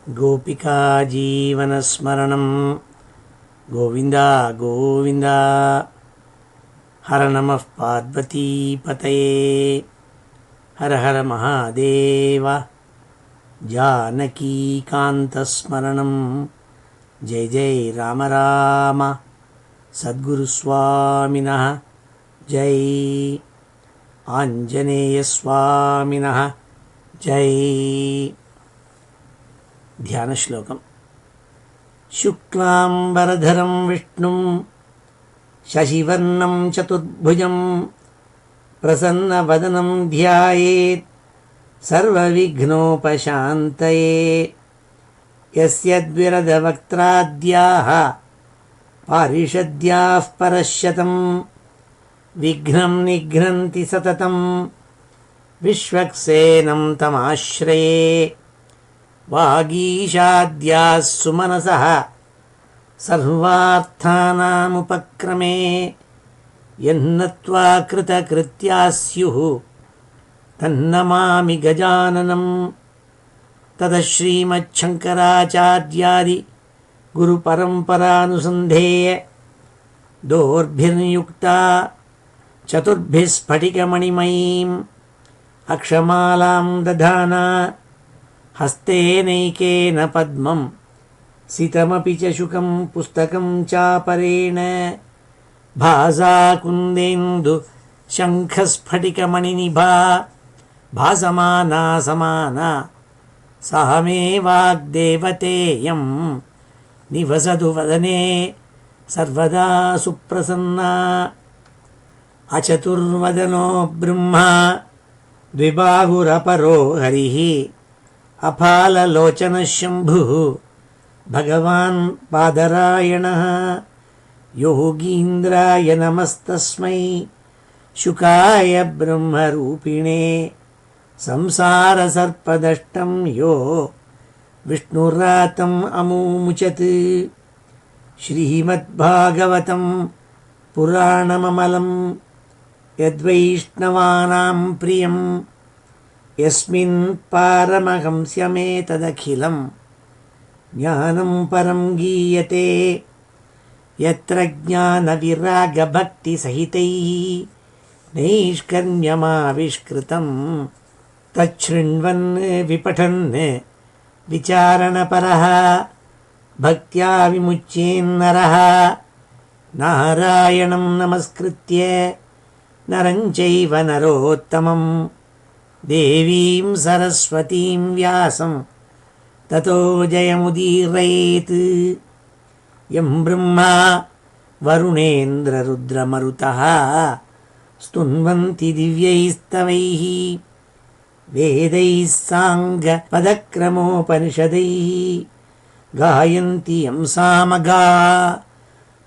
गोपिका जीवनस्मरणं गोविन्द गोविन्द। हर नमः पार्वतीपतये हर हर महादेव। जानकीकान्तस्मरणं जय जय राम राम। सद्गुरुस्वामिनः जय, आञ्जनेयस्वामिनः जय। ध्यानश्लोकम्। शुक्लाम्बरधरं विष्णुं शशिवर्णं चतुर्भुजं प्रसन्नवदनं ध्यायेत् सर्वविघ्नोपशान्तये। यस्य द्विरदवक्त्राद्याः पारिषद्याः परश्शतं विघ्नं निघ्नन्ति सततं विश्वक्सेनं तमाश्रये। वागीशाद्याः सुमनसः सर्वार्थानामुपक्रमे यन्नत्वा कृतकृत्याः स्युः तन्नमामि गजाननं। ततश्रीमच्छङ्कराचार्यादि गुरुपरम्परानुसन्धेय दोर्भिर्युक्ता चतुर्भिः स्फटिकमणिमयीम् अक्षमालां दधाना हस्तेनैकेन पद्मं सितमपि च शुकं पुस्तकं चापरेण भासाकुन्देन्दु शङ्खस्फटिकमणिनिभा भासमाना समाना सा मे वाग्देवतेयं निवसतु वदने सर्वदा सुप्रसन्ना। अचतुर्वदनो ब्रह्मा द्विबाहुरपरो हरिः अफाललोचनः शम्भुः भगवान् बादरायणः। योगीन्द्राय नमस्तस्मै शुकाय ब्रह्मरूपिणे संसारसर्पदष्टं यो विष्णुरातम् अमुमुचत्। श्रीमद्भागवतं पुराणममलं यद्वैष्णवानां प्रियं यस्मिन् पारमहंस्यमेतदखिलं ज्ञानं परं गीयते। यत्र ज्ञानविरागभक्तिसहितैः नैष्कर्म्यमाविष्कृतं तच्छृण्वन् विपठन् विचारणपरः भक्त्या विमुच्येन्नरः। नारायणं नमस्कृत्य नरं चैव नरोत्तमं देवीं सरस्वतीं व्यासं ततो जयमुदीरयेत्। यं ब्रह्मा वरुणेन्द्ररुद्रमरुतः स्तुन्वन्ति दिव्यैस्तवैः वेदैः साङ्गपदक्रमोपनिषदैः गायन्ति यं सामगा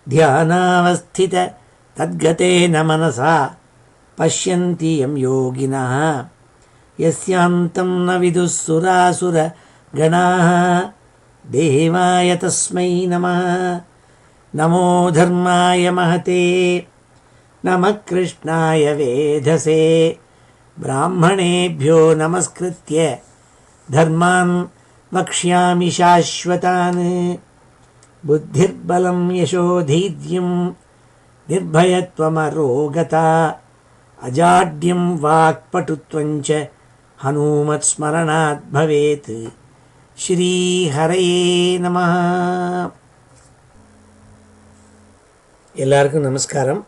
ध्यानावस्थित तद्गतेन मनसा पश्यन्ति यं योगिनः यस्यान्तं न विदुः सुरासुरगणाः। देवाय तस्मै नमः। नमो धर्माय महते नमः कृष्णाय वेधसे। ब्राह्मणेभ्यो नमस्कृत्य धर्मान् वक्ष्यामि शाश्वतान्। बुद्धिर्बलं यशोधैर्यं निर्भयत्वमरोगता अजाड्यं वाक्पटुत्वं च हनुमत्स्मरणात् भवेत्। ஸ்ரீஹரயே நமः. எல்லாருக்கும் நமஸ்காரம்.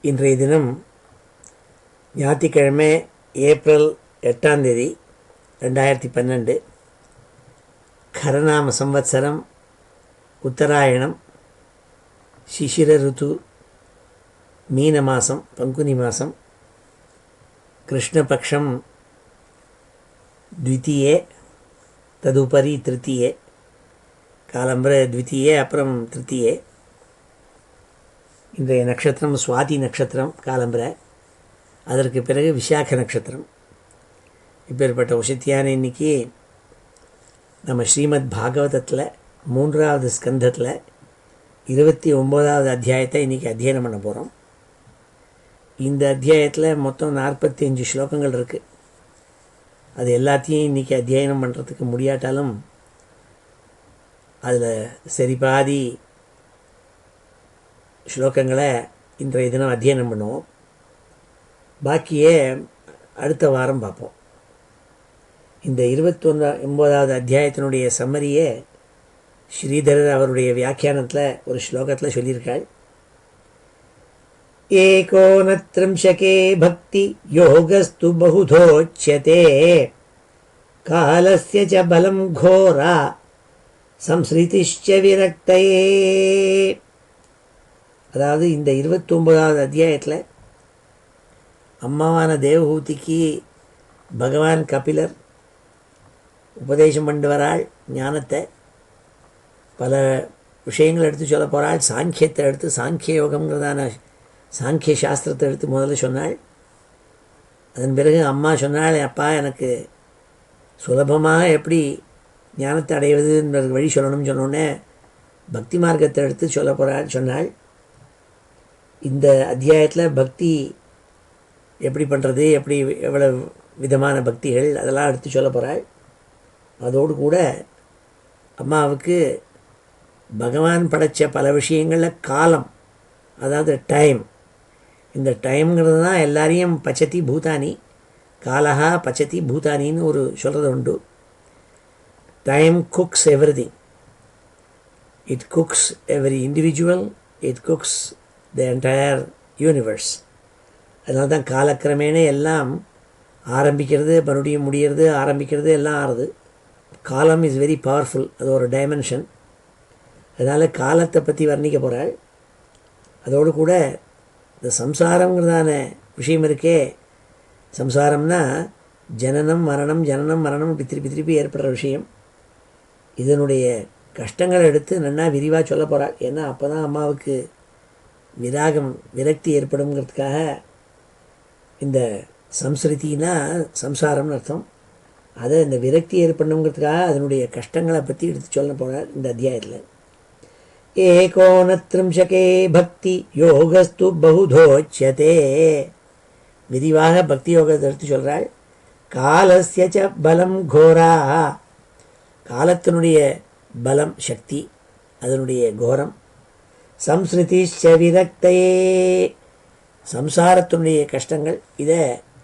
இன்றைய தினம் ஞாயிற்றுக்கிழமை ஏப்ரல் 8ஆம் தேதி 2012. கரநாம சம்வத்சரம், உத்தராயணம், சிசிர ருத்து, மீன மாதம், பங்குனி மாதம், கிருஷ்ணபக்ஷம் द्वितीये, तदुपरि तृतीये, कालम्बर द्वितीये अपुरम तृतीये. இன்றைய நட்சத்திரம் சுவாதி நட்சத்திரம் காலம்பர, அதற்கு பிறகு விசாக நட்சத்திரம். இப்பேற்பட்ட உஷத்தியான இன்னைக்கு நம்ம ஸ்ரீமத் பாகவதத்தில் 3வது ஸ்கந்தத்தில் 29வது அத்தியாயத்தை இன்றைக்கி அத்தியனம் பண்ண போகிறோம். இந்த அத்தியாயத்தில் மொத்தம் 45 ஸ்லோகங்கள் இருக்குது. அது எல்லாத்தையும் இன்றைக்கி அத்தியாயனம் பண்ணுறதுக்கு முடியாட்டாலும் அதில் சரி பாதி ஸ்லோகங்களை இன்றைய தினம் அத்தியனம் பண்ணுவோம். பாக்கியே அடுத்த வாரம் பார்ப்போம். இந்த 29வது அத்தியாயத்தினுடைய சம்மரியே ஸ்ரீதரர் அவருடைய வியாக்கியானத்தில் ஒரு ஸ்லோகத்தில் சொல்லியிருக்காள். ஏகோனத்ரிம்சகே பக்தி யோகஸ்து பகுதோச்யதே காலஸ்ய ச பலம் கோரா சம்ஸ்ருதிஷ்ச விரக்தயே. அதாவது இந்த 29வது அத்தியாயத்தில் அம்மாவான தேவஹூதிக்கு பகவான் கபிலர் உபதேசம் பண்ணிட்டு வராள். ஞானத்தை பல விஷயங்கள் எடுத்து சொல்ல போகிறாள். சாங்கியத்தை எடுத்து சாங்கிய யோகங்கிறதான சாங்கிய சாஸ்திரத்தை எடுத்து முதல்ல சொன்னாள். அதன் பிறகு அம்மா சொன்னாள், அப்பா எனக்கு சுலபமாக எப்படி ஞானத்தை அடைவதுன்றது வழி சொல்லணும்னு சொன்னோடனே பக்தி மார்க்கத்தை எடுத்து சொல்ல போகிறாள் சொன்னாள். இந்த அத்தியாயத்தில் பக்தி எப்படி பண்ணுறது, எப்படி எவ்வளோ விதமான பக்திகள் அதெல்லாம் எடுத்து சொல்ல போகிறாள். அதோடு கூட அம்மாவுக்கு பகவான் படைத்த பல விஷயங்களில் காலம், அதாவது டைம், இந்த டைம்ங்கிறது தான் எல்லாரையும் பச்சதி பூதானி, காலஹா பச்சதி பூதானின்னு ஒரு சொல்கிறது உண்டு. Time cooks everything. It cooks every individual, it cooks the entire universe. அதனால தான் காலக்கிரமேனே எல்லாம் ஆரம்பிக்கிறது, மறுபடியும் முடிகிறது, ஆரம்பிக்கிறது, எல்லாம் ஆறுது. காலம் இஸ் வெரி பவர்ஃபுல், அது ஒரு டைமென்ஷன். அதனால் காலத்தை பற்றி வர்ணிக்க போகிறாள். அதோடு கூட இந்த சம்சாரங்கிறதான விஷயம் இருக்கே, சம்சாரம்னா ஜனனம் மரணம் ஜனனம் மரணம் இப்படி திருப்பி திருப்பி ஏற்படுற விஷயம். இதனுடைய கஷ்டங்களை எடுத்து நன்னா விரிவாக சொல்ல போகிறாள். ஏன்னா அப்போ தான் அம்மாவுக்கு விரக்தி ஏற்படுங்கிறதுக்காக. இந்த சம்ஸ்ருதினா சம்சாரம்னு அர்த்தம். அதை இந்த விரக்தி ஏற்படணுங்கிறதுக்காக அதனுடைய கஷ்டங்களை பற்றி எடுத்து சொல்ல போகிறார் இந்த அத்தியாயத்தில். ஏகோனத்ரிம்சகே பக்தி யோகஸ்து பகுதோச்யதே. விரிவாக பக்தி யோகத்தை எடுத்து சொல்கிறாள். காலஸ்ய ச பலம் கோரா, காலத்தினுடைய பலம் சக்தி, அதனுடைய கோரம். சம்ஸ்ருதிஷ்ச விரக்தயே, சம்சாரத்தினுடைய கஷ்டங்கள், இதை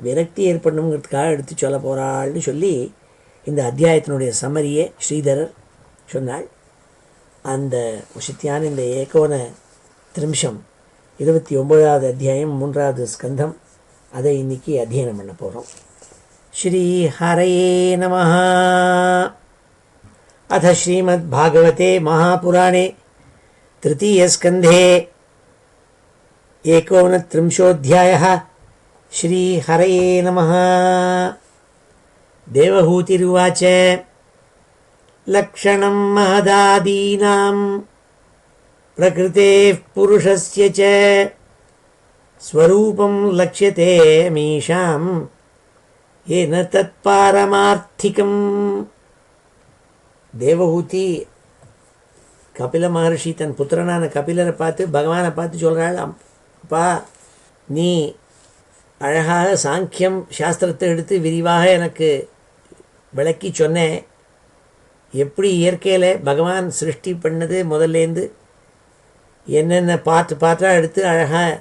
விரக்தி ஏற்படணுங்கிறதுக்காக எடுத்து சொல்ல போகிறாள்னு சொல்லி இந்த அத்தியாயத்தினுடைய சம்மரியை ஸ்ரீதரர் சொன்னாள். அந்த உஷித்தியான இந்த ஏகோன திரிம்சம் 29வது அத்தியாயம் 3வது ஸ்கந்தம், அதை இன்னைக்கு அத்தியனம் பண்ண போகிறோம். ஸ்ரீ ஹரயே நமஹ. அத ஸ்ரீமத் பாகவதே மகாபுராணே तृतीयस्कन्धे एकोनत्रिंशोऽध्यायः. श्रीहरये नमः. देवहूतिरुवाच लक्षणं महदादीनां प्रकृतेः पुरुषस्य च स्वरूपं लक्ष्यते मीशां येन तत्पारमार्थिकम्. देवहूति கபில மகர்ஷி தன் புத்திரனான கபிலரை பார்த்து பகவானை பார்த்து சொல்கிறாள், அப்பா நீ அழகாக சாங்கியம் சாஸ்திரத்தை எடுத்து விரிவாக எனக்கு விளக்கி சொன்னேன். எப்படி இயற்கையில் பகவான் சிருஷ்டி பண்ணது முதல்லேருந்து என்னென்ன பார்ட்டாக எடுத்து அழகாக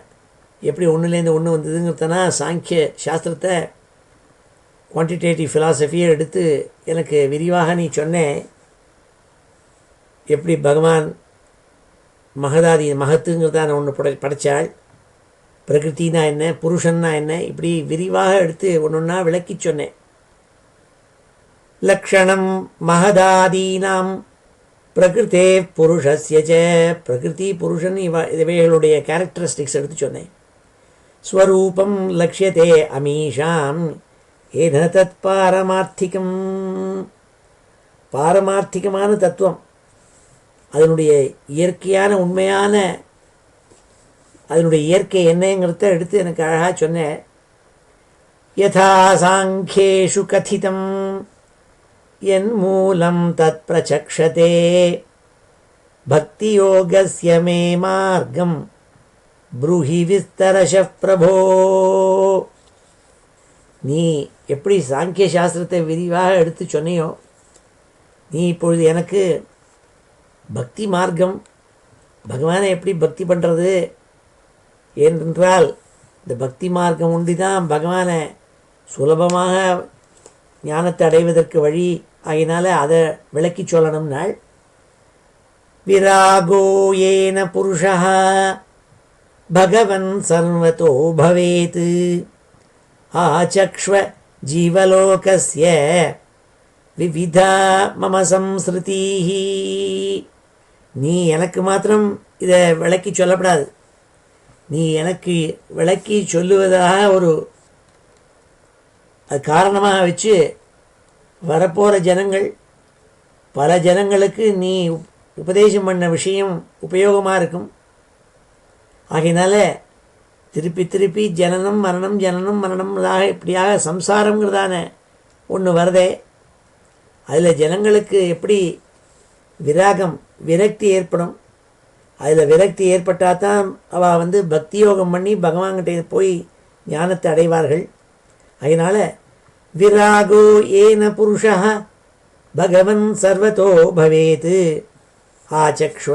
எப்படி ஒன்றுலேருந்து ஒன்று வந்ததுங்கிறதுனா சாங்கிய சாஸ்திரத்தை குவான்டிடேட்டிவ் ஃபிலாசபியை எடுத்து எனக்கு விரிவாக நீ சொன்னேன். எப்படி பகவான் மகதாதி மகத்துங்கிறதான ஒன்று படைத்தாள், பிரகிருத்தினா என்ன, புருஷன்னா என்ன, இப்படி விரிவாக எடுத்து ஒன்று ஒன்றா விளக்கி சொன்னேன். லக்ஷணம் மகதாதீனாம் பிரகிருத்தே புருஷஸ்ய ச, பிரகிருதி புருஷன் இவைகளுடைய கேரக்டரிஸ்டிக்ஸ் எடுத்து சொன்னேன். ஸ்வரூபம் லக்ஷ்யதே அமீஷாம் ஏன தத் பாரமார்த்திகம், பாரமார்த்திகமான தத்துவம், அதனுடைய இயற்கையான உண்மையான அதனுடைய இயற்கை என்னங்கிறத எடுத்து எனக்கு அழகாக சொன்னேன். யதா சாங்கியேஷு கதிதம் என் மூலம் தத் பிரசக்ஷதே பக்தி யோகஸ்ய மே மார்க்கம் ப்ரூஹி விஸ்தரஷ பிரபோ. நீ எப்படி சாங்கிய சாஸ்திரத்தை விரிவாக எடுத்து சொன்னியோ, நீ இப்பொழுது எனக்கு பக்தி மார்க்கம், பகவானை எப்படி பக்தி பண்ணுறது ஏனென்றால் இந்த பக்தி மார்க்கம் உண்டி தான் பகவானை சுலபமாக ஞானத்தை அடைவதற்கு வழி ஆகினால அதை விளக்கி சொல்லணும்னாள். விராகோ ஏன புருஷா பகவன் சர்வதோ பவேத் ஆசக்ஷ்வ ஜீவலோகஸ்ய விவிதா மம சம்ஸ்ருதிஹி. நீ எனக்கு மாத்திரம் இதை விளக்கி சொல்லப்படாது, நீ எனக்கு விளக்கி சொல்லுவதாக ஒரு அது காரணமாக வச்சு வரப்போகிற ஜனங்கள், பல ஜனங்களுக்கு நீ உபதேசம் பண்ண விஷயம் உபயோகமாக இருக்கும். ஆகையினால திருப்பி திருப்பி ஜனனம் மரணம் ஜனனம் மரணம்தாக இப்படியாக சம்சாரங்கிறதான ஒன்று வருதே, அதில் ஜனங்களுக்கு எப்படி விராகம் விரக்தி ஏற்படும், அதில் விரக்தி ஏற்பட்டால் தான் அவள் பக்தி யோகம் பண்ணி பகவான்கிட்ட போய் ஞானத்தை அடைவார்கள். அதனால் விராகோ ஏன புருஷா பகவன் சர்வதோ பவேத் ஆசக்ஷ்வ.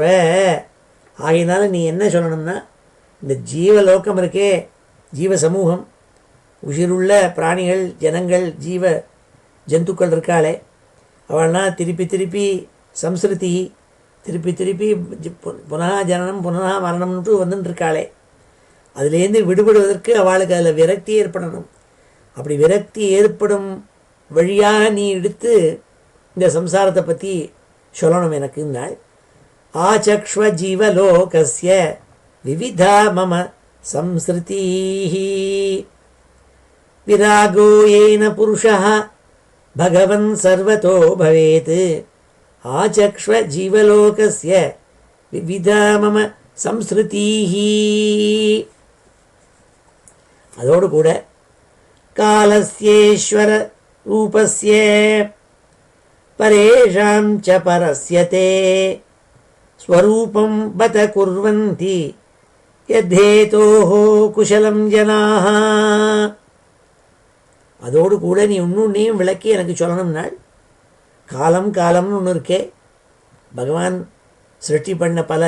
ஆகையினால நீ என்ன சொல்லணும்னா, இந்த ஜீவலோகம் இருக்கே, ஜீவ சமூகம், உயிருள்ள பிராணிகள் ஜனங்கள் ஜீவ ஜந்துக்கள் இருக்காளே, அவள்னா திருப்பி திருப்பி சம்ஸ்ருதி, திருப்பி திருப்பி புனகா ஜனனம் புனகா மரணம்ன்ட்டு வந்துட்டுருக்காளே, அதுலேருந்து விடுபடுவதற்கு அவளுக்கு அதில் விரக்தி ஏற்படணும். அப்படி விரக்தி ஏற்படும் வழியாக நீ எடுத்து இந்த சம்சாரத்தை பற்றி சொல்லணும் எனக்குன்னாள். ஆசக்ஷ்வ ஜீவலோகஸ்ய விவிதா மம சம்ஸ்ருதிஹி விராகோ ஏன புருஷா பகவன் சர்வதோ பவேத் ஆசக்ஷ்வ ஜீவலோகஸ்ய விவிதா மம சம்ஸ்ருதிஹி. அதோடு கூட காலஸ்யேஸ்வர ரூபஸ்ய பரேஷாம் ச பரஸ்யதே ஸ்வரூபம் பத குர்வந்தி யத்தேதோஹோ குஷலம் ஜனாஹ. அதோடு கூட நீ இன்னொன்னையும் விளக்கி எனக்கு சொல்லணும்னாள். காலம் காலம்னு ஒன்று இருக்கே, பகவான் சிருஷ்டி பண்ண பல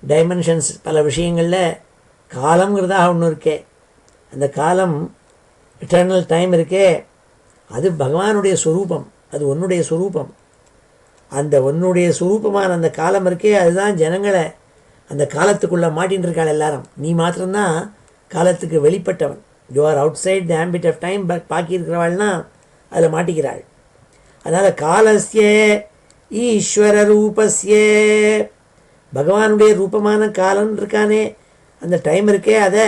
டைமென்ஷன்ஸ் பல விஷயங்களில் காலம்ங்கிறதாக ஒன்று இருக்கே, அந்த காலம் இட்டர்னல் டைம் இருக்கே, அது பகவானுடைய ஸ்வரூபம், அது உன்னுடைய ஸ்வரூபம். அந்த உன்னுடைய ஸ்வரூபமான அந்த காலம் இருக்கே, அதுதான் ஜனங்களை அந்த காலத்துக்குள்ளே மாட்டின்னு இருக்காள் எல்லாரும். நீ மாத்திரம்தான் காலத்துக்கு வெளிப்பட்டவன். You are outside the ambit of time. But பாக்கி இருக்கிறவாள்னா அதில் மாட்டிக்கிறாள். அதனால் காலஸ்ய ஈஸ்வர ரூபஸ்ய, பகவானுடைய ரூபமான காலம் இருக்கானே, அந்த டைம் இருக்கே, அதை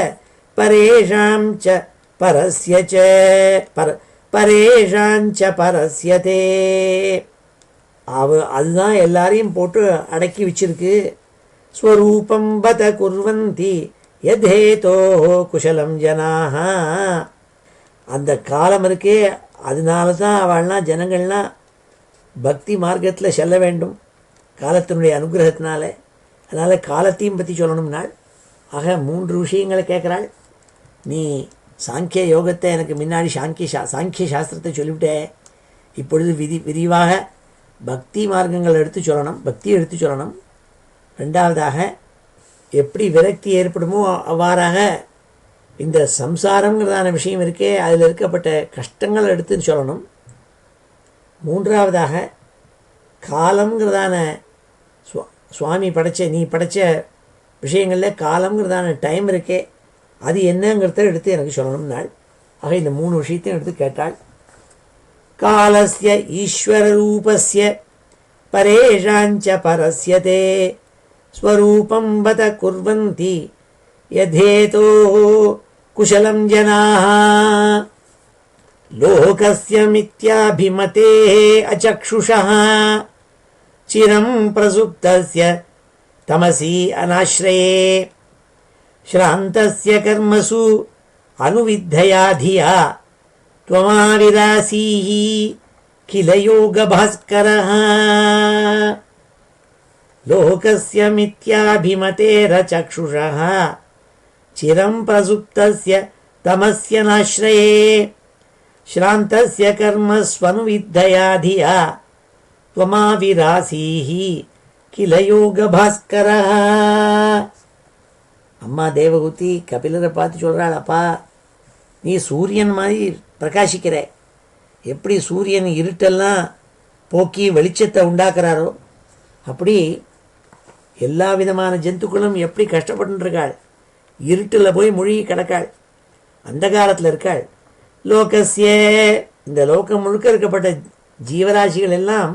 பரேஷாம் ச பரஸ்ய ச பரேஷாஞ்ச பரஸ்யதே, அதுதான் எல்லாரையும் போட்டு அடக்கி வச்சிருக்கு. ஸ்வரூபம் பத குர்வந்தி யதேதோ குஷலம் ஜனாஹ. அந்த காலம் இருக்கே, அதனால தான் அவள்லாம் ஜனங்கள்லாம் பக்தி மார்க்கத்தில் செல்ல வேண்டும் காலத்தினுடைய அனுகிரகத்தினால. அதனால் காலத்தையும் பற்றி சொல்லணும்னாள். ஆக 3 விஷயங்களை கேட்குறாள். நீ சாங்கிய யோகத்தை எனக்கு முன்னாடி சாங்கிய சாஸ்திரத்தை சொல்லிவிட்டேன், இப்பொழுது விரிவாக பக்தி மார்க்கங்கள் எடுத்து சொல்லணும், பக்தியை எடுத்து சொல்லணும். ரெண்டாவதாக எப்படி விரக்தி ஏற்படுமோ அவ்வாறாக இந்த சம்சாரங்கிறதான விஷயம் இருக்கே, அதில் இருக்கப்பட்ட கஷ்டங்கள் எடுத்து சொல்லணும். மூன்றாவதாக காலம்ங்கிறதான சுவாமி நீ படைச்ச விஷயங்களில் காலம்ங்கிறதான டைம் இருக்கே, அது என்னங்கிறத எடுத்து எனக்கு சொல்லணும்னாள். ஆக இந்த 3 விஷயத்தையும் எடுத்து கேட்டாள். காலஸ்ய ஈஸ்வர ரூபஸ்ய பரேஷாஞ்ச பரஸ்யதே ஸ்வரூபம் பத குர்வந்தி யதேதோ குஷலம் ஜனாஹ. லோகஸ்ய மித்யாபிமதே அசக்ஷுஷः சிரம் பிரசுப்தஸ்ய தமசி அநாஸ்ரயே ஸ்ராந்தஸ்ய கர்மசு அனுவித்தயா தியா த்வமாவிராசீஹி கில யோகபாஸ்கரः. லோகஸ்ய மித்யாபிமதேரசக்ஷுஷः சிரம் பிரசுப்தஸ்ய தமஸ்ய நாஸ்ரயே ஸ்ராந்தஸ்ய கர்மஸ்வனுவித்தயா தியா த்வமாவிராசீஹி கில யோக பாஸ்கரா. அம்மா தேவகூதி கபிலரை பார்த்து சொல்கிறாள், அப்பா நீ சூரியன் மாதிரி பிரகாசிக்கிற. எப்படி சூரியன் இருட்டெல்லாம் போக்கி வெளிச்சத்தை உண்டாக்குறாரோ அப்படி எல்லா விதமான ஜந்துக்களும் எப்படி கஷ்டப்பட்டுருக்காள். இருட்டில் போய் மூழ்கி கிடக்காள், அந்த காலத்தில் இருக்காள். லோகஸ்ய இந்த லோகம் முழுக்க இருக்கப்பட்ட ஜீவராசிகள் எல்லாம்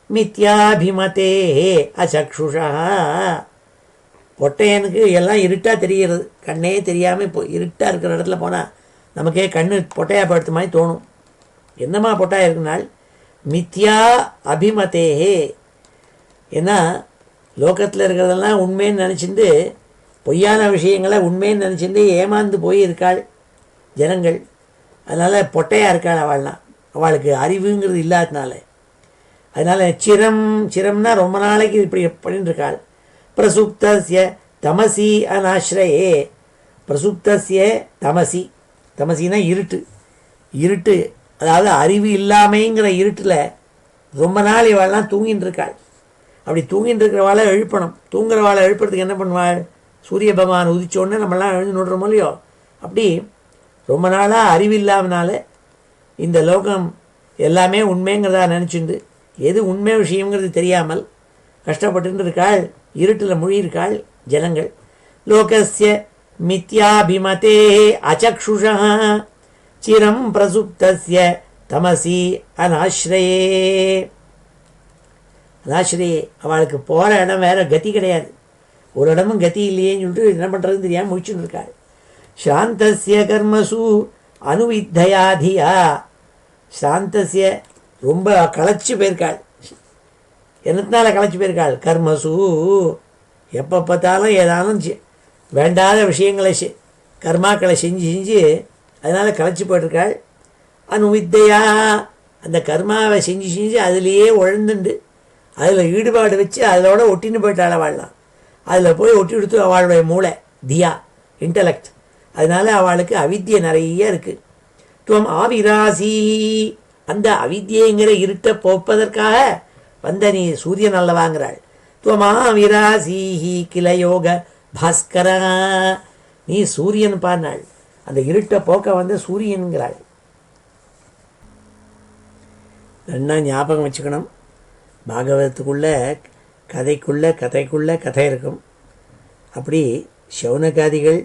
மித்யாபிமதே அசக்ஷுஷா. பொட்டையனுக்கு எல்லாம் இருட்டாக தெரிகிறது, கண்ணே தெரியாமல் இப்போ இருட்டாக இருக்கிற இடத்துல போனால் நமக்கே கண்ணு பொட்டையாக படுத்த மாதிரி தோணும். என்னம்மா பொட்டையாக இருக்குனால் மித்யா அபிமதேஹே. ஏன்னா லோகத்தில் இருக்கிறதெல்லாம் உண்மைன்னு நினச்சிட்டு பொய்யான விஷயங்களை உண்மைன்னு நினச்சிட்டு ஏமாந்து போய் இருக்காள் ஜனங்கள். அதனால் பொட்டையாக இருக்காள் அவள்லாம், அவளுக்கு அறிவுங்கிறது இல்லாததுனால. அதனால் சிரம்னா ரொம்ப நாளைக்கு இப்படி பண்ணிட்டு இருக்காள். பிரசுப்தஸ்ய தமசி அநாஸ்ரயே. பிரசுப்தஸ்ய தமசி, தமசினா இருட்டு, அதாவது அறிவு இல்லாமைங்கிற இருட்டில் ரொம்ப நாள் இவாள்லாம் தூங்கின்னு இருக்காள். அப்படி தூங்கிட்டு இருக்கிறவாளை எழுப்பணும். தூங்குறவாளை எழுப்புறதுக்கு என்ன பண்ணுவாள்? சூரிய பகவான் உதிச்சோடனே நம்மளாம் எழுந்து நோடுறோமோ இல்லையோ, அப்படி ரொம்ப நாளாக அறிவில்லாமனால இந்த லோகம் எல்லாமே உண்மைங்கிறதா நினச்சிண்டு எது உண்மை விஷயங்கிறது தெரியாமல் கஷ்டப்பட்டு இருக்காள், இருட்டில் மொழியிருக்காள் ஜனங்கள். லோகஸ்ய மித்யாபிமதே அசக்ஷுஷா சிரம் பிரசுப்தஸ்ய தமசி அநாஸ்ரயே. அநாஸ்ரயே அவளுக்கு போகிற இடம் வேறு கதி கிடையாது, ஒரு இடமும் கதி இல்லையேன்னு சொல்லிட்டு என்ன பண்ணுறதுன்னு தெரியாமல் முடிச்சுன்னு இருக்காள். சாந்தஸ்ய கர்மசு அனுவித்தயாதியா. சாந்தஸ்ய ரொம்ப களைச்சி போயிருக்காள். என்னத்தினால களைச்சி போயிருக்காள்? கர்மசு எப்போ பார்த்தாலும் ஏதானும் வேண்டாத விஷயங்களை கர்மாக்களை செஞ்சு அதனால் களைச்சி போயிட்டுருக்காள். அனுவித்தையா அந்த கர்மாவை செஞ்சு அதுலேயே உழந்துண்டு அதில் ஈடுபாடு வச்சு அதோட ஒட்டின்னு போயிட்டாள் அவள்லாம். அதில் போய் ஒட்டி கொடுத்து அவளுடைய மூளை தியா இன்டலெக்ட், அதனால் அவளுக்கு அவித்தியை நிறைய இருக்குது. துவம் ஆவிராசி அந்த அவித்தியங்கிற இருட்டை போப்பதற்காக வந்த நீ சூரியன் அல்லவாங்கிறாள். துவம் ஆவிராசிஹி கில யோக பாஸ்கரா. நீ சூரியன் பாடினாள், அந்த இருட்டை போக்க வந்து சூரியன்கிறாள். நல்லா ஞாபகம் வச்சுக்கணும், பாகவதத்துக்குள்ள கதைக்குள்ள கதை இருக்கும். அப்படி சௌனகாதிகள்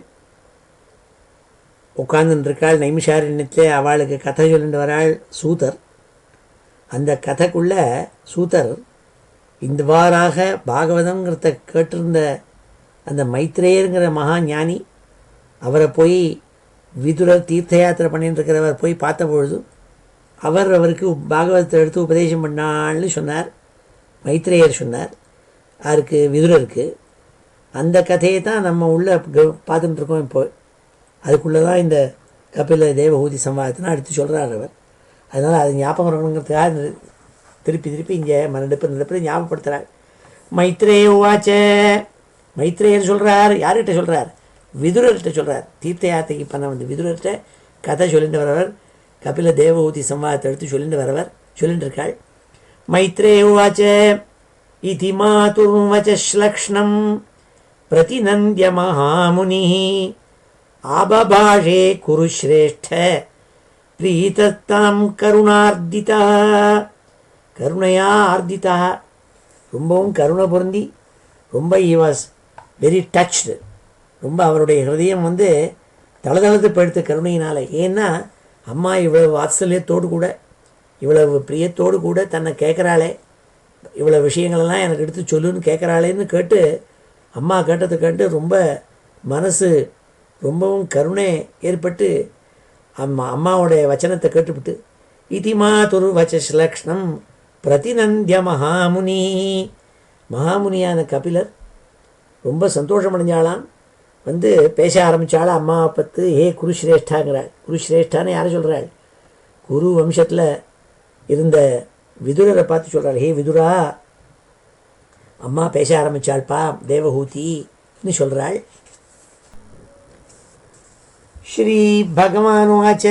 உட்கார்ந்துருக்காள் நைமிஷாரண்யத்தில், அவளுக்கு கதை சொல்லிட்டு வராள் சூதர். அந்த கதைக்குள்ள சூதர் இந்தவாறாக பாகவதங்கிறத கேட்டிருந்த அந்த மைத்ரேயருங்கிற மகா ஞானி, அவரை போய் விதுரர் தீர்த்த யாத்திரை பண்ணிட்டு இருக்கிறவர் போய் பார்த்த பொழுது அவருக்கு பாகவதத்தை எடுத்து உபதேசம் பண்ணாள்னு சொன்னார். மைத்ரேயர் சொன்னார் யாருக்கு? விதுரருக்கு. அந்த கதையை தான் நம்ம உள்ளே பார்த்துட்டுருக்கோம். இப்போ அதுக்குள்ளே தான் இந்த கபில தேவஹூதி சம்வாதத்தினா எடுத்து சொல்கிறார் அவர். அதனால் அது ஞாபகம் இருக்கணுங்கிறதுக்காக திருப்பி இங்கே நடப்பு ஞாபகப்படுத்துகிறார். மைத்ரேய உவாச்ச. மைத்ரேயர் சொல்கிறார். யார்கிட்ட சொல்கிறார்? விதுரர்கிட்ட சொல்கிறார். தீர்த்த யாத்திரைக்கு பண்ண வந்து விதுரர்கிட்ட கதை சொல்லிட்டு வரவர், கபில தேவஹூதி சம்வாதத்தை எடுத்து சொல்லிட்டு இருக்காள். மைத்ரேய உவாச்ச இதி மாதுர்வச்லக்ஷ்ணம் பிரதிநந்திய மகாமுனி ஆபபாஷே குருஸ்ரேஷ்ட பிரீதத்தாம் கருணார்த்திதா. கருணையா ஆர்த்திதா, ரொம்பவும் கருணை பொருந்தி, ரொம்ப ஹி வாஸ் வெரி டச்டு. ரொம்ப அவருடைய ஹிருதயம் வந்து தளதளத்து போயிடுத்து கருணையினால். ஏன்னா அம்மா இவ்வளவு வாத்சல்யத்தோடு கூட இவ்வளவு பிரியத்தோடு கூட தன்னை கேட்குறாளே, இவ்வளோ விஷயங்களெல்லாம் எனக்கு எடுத்து சொல்லுன்னு கேட்குறாளேன்னு கேட்டு அம்மா கேட்டதை கேட்டு ரொம்ப மனசு ரொம்பவும் கருணை ஏற்பட்டு அம்மாவுடைய வச்சனத்தை கேட்டுவிட்டு இதிமா துரு வச்சலக்ஷ்ணம் பிரதிநந்திய மகாமுனி. மகாமுனியான கபிலர் ரொம்ப சந்தோஷம் அடைஞ்சாலாம். வந்து பேச ஆரம்பித்தாள் அம்மாவை பற்றி. ஹே குருஸ்ரேஷ்டாங்கிறாள். குருஸ்ரேஷ்டான்னு யாரை சொல்கிறாள்? குரு வம்சத்தில் இருந்த விதுரரை பார்த்து சொல்கிறாள். ஹே விதுரா, அம்மா பேச ஆரம்பித்தாள்ப்பா தேவஹூதின்னு சொல்கிறாள். ஸ்ரீ பகவானுவாச்ச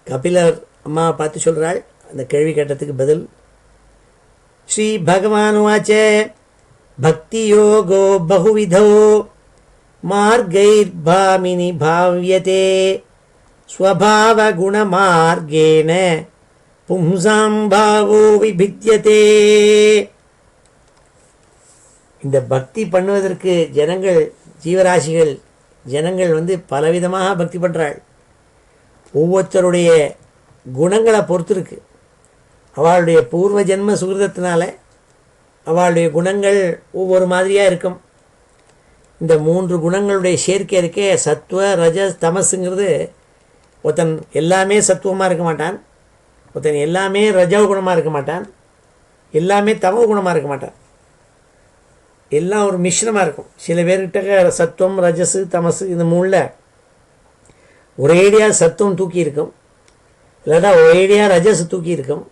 கபிலர் அம்மாவை பார்த்து சொல்கிறாள் அந்த கேள்வி கேட்டதுக்கு பதில். ஸ்ரீ பகவானுவாச்ச பக்தி யோகோ பகுவிதோ மார்கைர்பாமினி பாவ்யதே ஸ்வபாவ குணமார்கேன பும்சாம் பாவோ விபித்யதே. இந்த பக்தி பண்ணுவதற்கு ஜீவராசிகள் ஜனங்கள் பலவிதமாக பக்தி பண்ணுறாள். ஒவ்வொருத்தருடைய குணங்களை பொறுத்து இருக்கு. அவளுடைய பூர்வ ஜென்ம சுகிருதத்தினால அவளுடைய குணங்கள் ஒவ்வொரு மாதிரியாக இருக்கும். இந்த 3 குணங்களுடைய சேர்க்கை இருக்கே, சத்துவ ரஜஸ் தமசுங்கிறது, ஒருத்தன் எல்லாமே சத்துவமாக இருக்க மாட்டான், ஒருத்தன் எல்லாமே ரஜோ குணமாக இருக்க மாட்டான், எல்லாமே தமோ குணமாக இருக்க மாட்டான், எல்லாம் ஒரு மிஷ்ரமாக இருக்கும். சில பேர்கிட்ட சத்துவம் ரஜஸு தமசு இந்த 3ல் ஒரேடியாக சத்துவம் தூக்கி இருக்கும், இல்லாட்டா ஒரேடியாக ரஜஸ் தூக்கி இருக்கும்,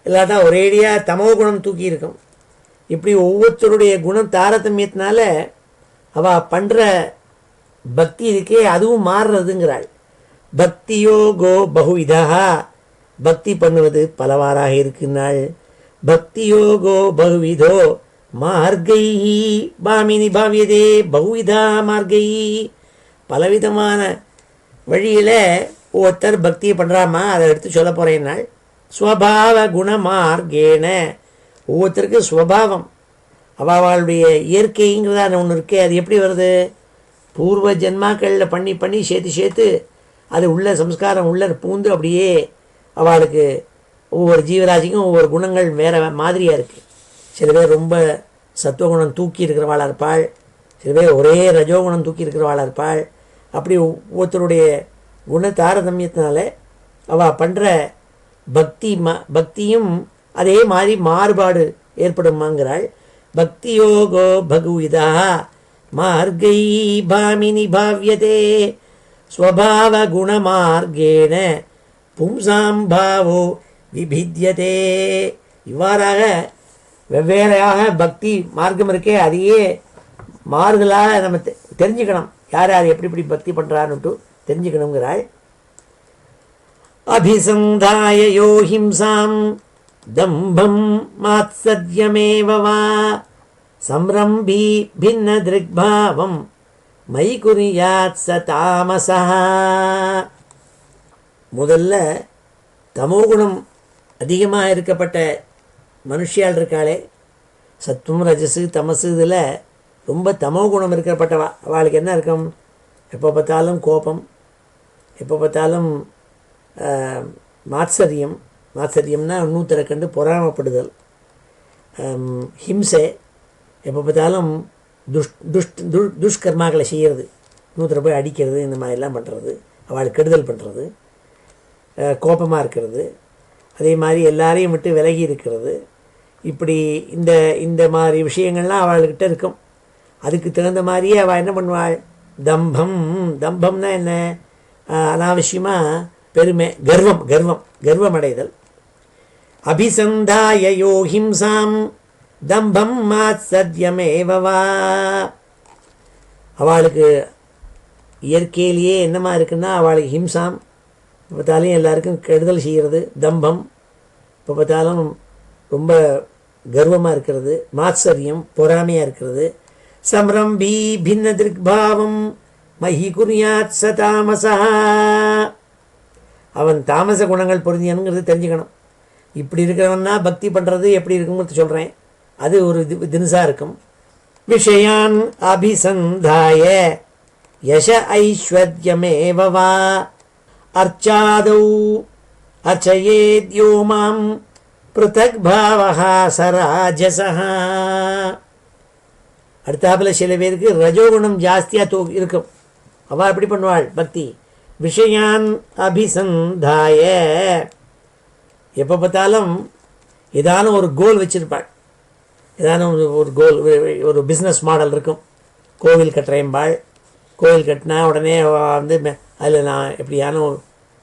இல்லாட்டா ஒரேடியாக தமோ குணம் தூக்கி இருக்கும். இப்படி ஒவ்வொருத்தருடைய குணம் தாரதமியத்தினால அவள் பண்ணுற பக்தி இருக்கே அதுவும் மாறுறதுங்கிறாள். பக்தியோகோ பகுவிதா, பக்தி பண்ணுவது பலவாறாக இருக்குன்னாள். பக்தியோகோ பகுவிதோ மார்கை பாமினி பாவியதே பகுவிதா மார்கை, பலவிதமான வழியில் ஒவ்வொருத்தர் பக்தியை பண்ணுறாமா, அதை எடுத்து சொல்ல போகிறேன்னாள். ஸ்வபாவ குணமார்கேன, ஒவ்வொருத்தருக்கு ஸ்வபாவம் அவளுடைய இயற்கைங்கிறதான ஒன்று இருக்கே, அது எப்படி வருது? பூர்வ ஜென்மாக்களில் பண்ணி பண்ணி சேர்த்து அது உள்ள சம்ஸ்காரம் உள்ள பூந்து அப்படியே அவளுக்கு ஒவ்வொரு ஜீவராசிக்கும் ஒவ்வொரு குணங்கள் வேறு மாதிரியாக இருக்குது. சில பேர் ரொம்ப சத்துவகுணம் தூக்கி இருக்கிறவாளாக இருப்பாள், சில பேர் ஒரே ரஜோகுணம் தூக்கி இருக்கிறவாளாக இருப்பாள். அப்படி ஒவ்வொருத்தருடைய குண தாரதமியத்தினால அவள் பண்ணுற பக்தியும் அதே மாதிரி மாறுபாடு ஏற்படுமாங்கிறாள். பக்தியோகோ பகுவிதா மார்கை பாமினி பாவ்யதே ஸ்வபாவ குணமார்கேன பும்சாம் பாவோ விபித்யதே. இவ்வாறாக வெவ்வேறையாக பக்தி மார்க்கம் இருக்கே, அதையே மாறுதலாக நம்ம தெரிஞ்சுக்கணும். யார் யார் எப்படி பக்தி பண்ணுறான்னுட்டு தெரிஞ்சுக்கணுங்கிறாள். அபிசந்தாய யோஹிம்சாம் தம்பம் மாத்சத்யமேவ வா சம்ரம்பி பின்ன திருக்பாவம் மை குறியாத் ச தாமசா. முதல்ல தமோகுணம் அதிகமாக இருக்கப்பட்ட மனுஷியால் இருக்காளே, சத்துவம் ரஜசு தமசு இதில் ரொம்ப தமோகுணம் இருக்கப்பட்டவா. அவளுக்கு என்ன இருக்கும்? எப்போ பார்த்தாலும் கோபம், எப்போ பார்த்தாலும் மாத்சரியம்னா இன்னொருத்தரை கண்டு பொறாமப்படுதல், ஹிம்சை, எப்போ பார்த்தாலும் துஷ்கர்மாக்களை செய்கிறது, இன்னொருத்தரை போய் அடிக்கிறது, இந்த மாதிரிலாம் பண்ணுறது, அவளுக்கு கெடுதல் பண்ணுறது, கோபமாக இருக்கிறது, அதே மாதிரி எல்லாரையும் விட்டு விலகி இருக்கிறது. இப்படி இந்த மாதிரி விஷயங்கள்லாம் அவள்கிட்ட இருக்கும். அதுக்கு தகுந்த மாதிரியே அவள் என்ன பண்ணுவாள்? தம்பம்னா என்ன? அனாவசியமாக பெருமை, கர்வம் அடைதல். அபிசந்தாய யோஹிம்சாம் தம்பம் மாத்சத்யமேவவா. அவளுக்கு இயற்கையிலேயே என்னமா இருக்குன்னா, அவளுக்கு ஹிம்சாம், இப்போ பார்த்தாலும் எல்லாருக்கும் கெடுதல் செய்கிறது, தம்பம், இப்போ பார்த்தாலும் ரொம்ப கர்வமாக இருக்கிறது, மாத்சரியம் பொறாமையாக இருக்கிறது, சம்ரம்பி பின்ன திருக்பாவம் மஹி குறியாத் ச தாமசா. அவன் தாமச குணங்கள் பொருந்தியனுங்கிறது தெரிஞ்சுக்கணும். இப்படி இருக்கிறவன்னா பக்தி பண்ணுறது எப்படி இருக்குங்கிறது சொல்கிறேன். அது ஒரு தினசாக இருக்கும். விஷயான் அபிசந்தாய யச ஐஸ்வர்யமேவவா அர்ச்சாதௌ அர்ச்சயேத்யோ மாம் பிருதக் பாவஹா சராஜசஹ. அடுத்தாப்பில் சில பேருக்கு ரஜோகுணம் ஜாஸ்தியாக இருக்கும். அவள் எப்படி பண்ணுவாள் பக்தி? விஷயான் அபிசந்தாய, எப்போ பார்த்தாலும் ஏதானும் ஒரு கோல் வச்சுருப்பாள், ஏதானும் ஒரு கோல், ஒரு பிஸ்னஸ் மாடல் இருக்கும். கோவில் கட்டுறேன்பாள், கோவில் கட்டினா உடனே அதில் நான் எப்படியானும்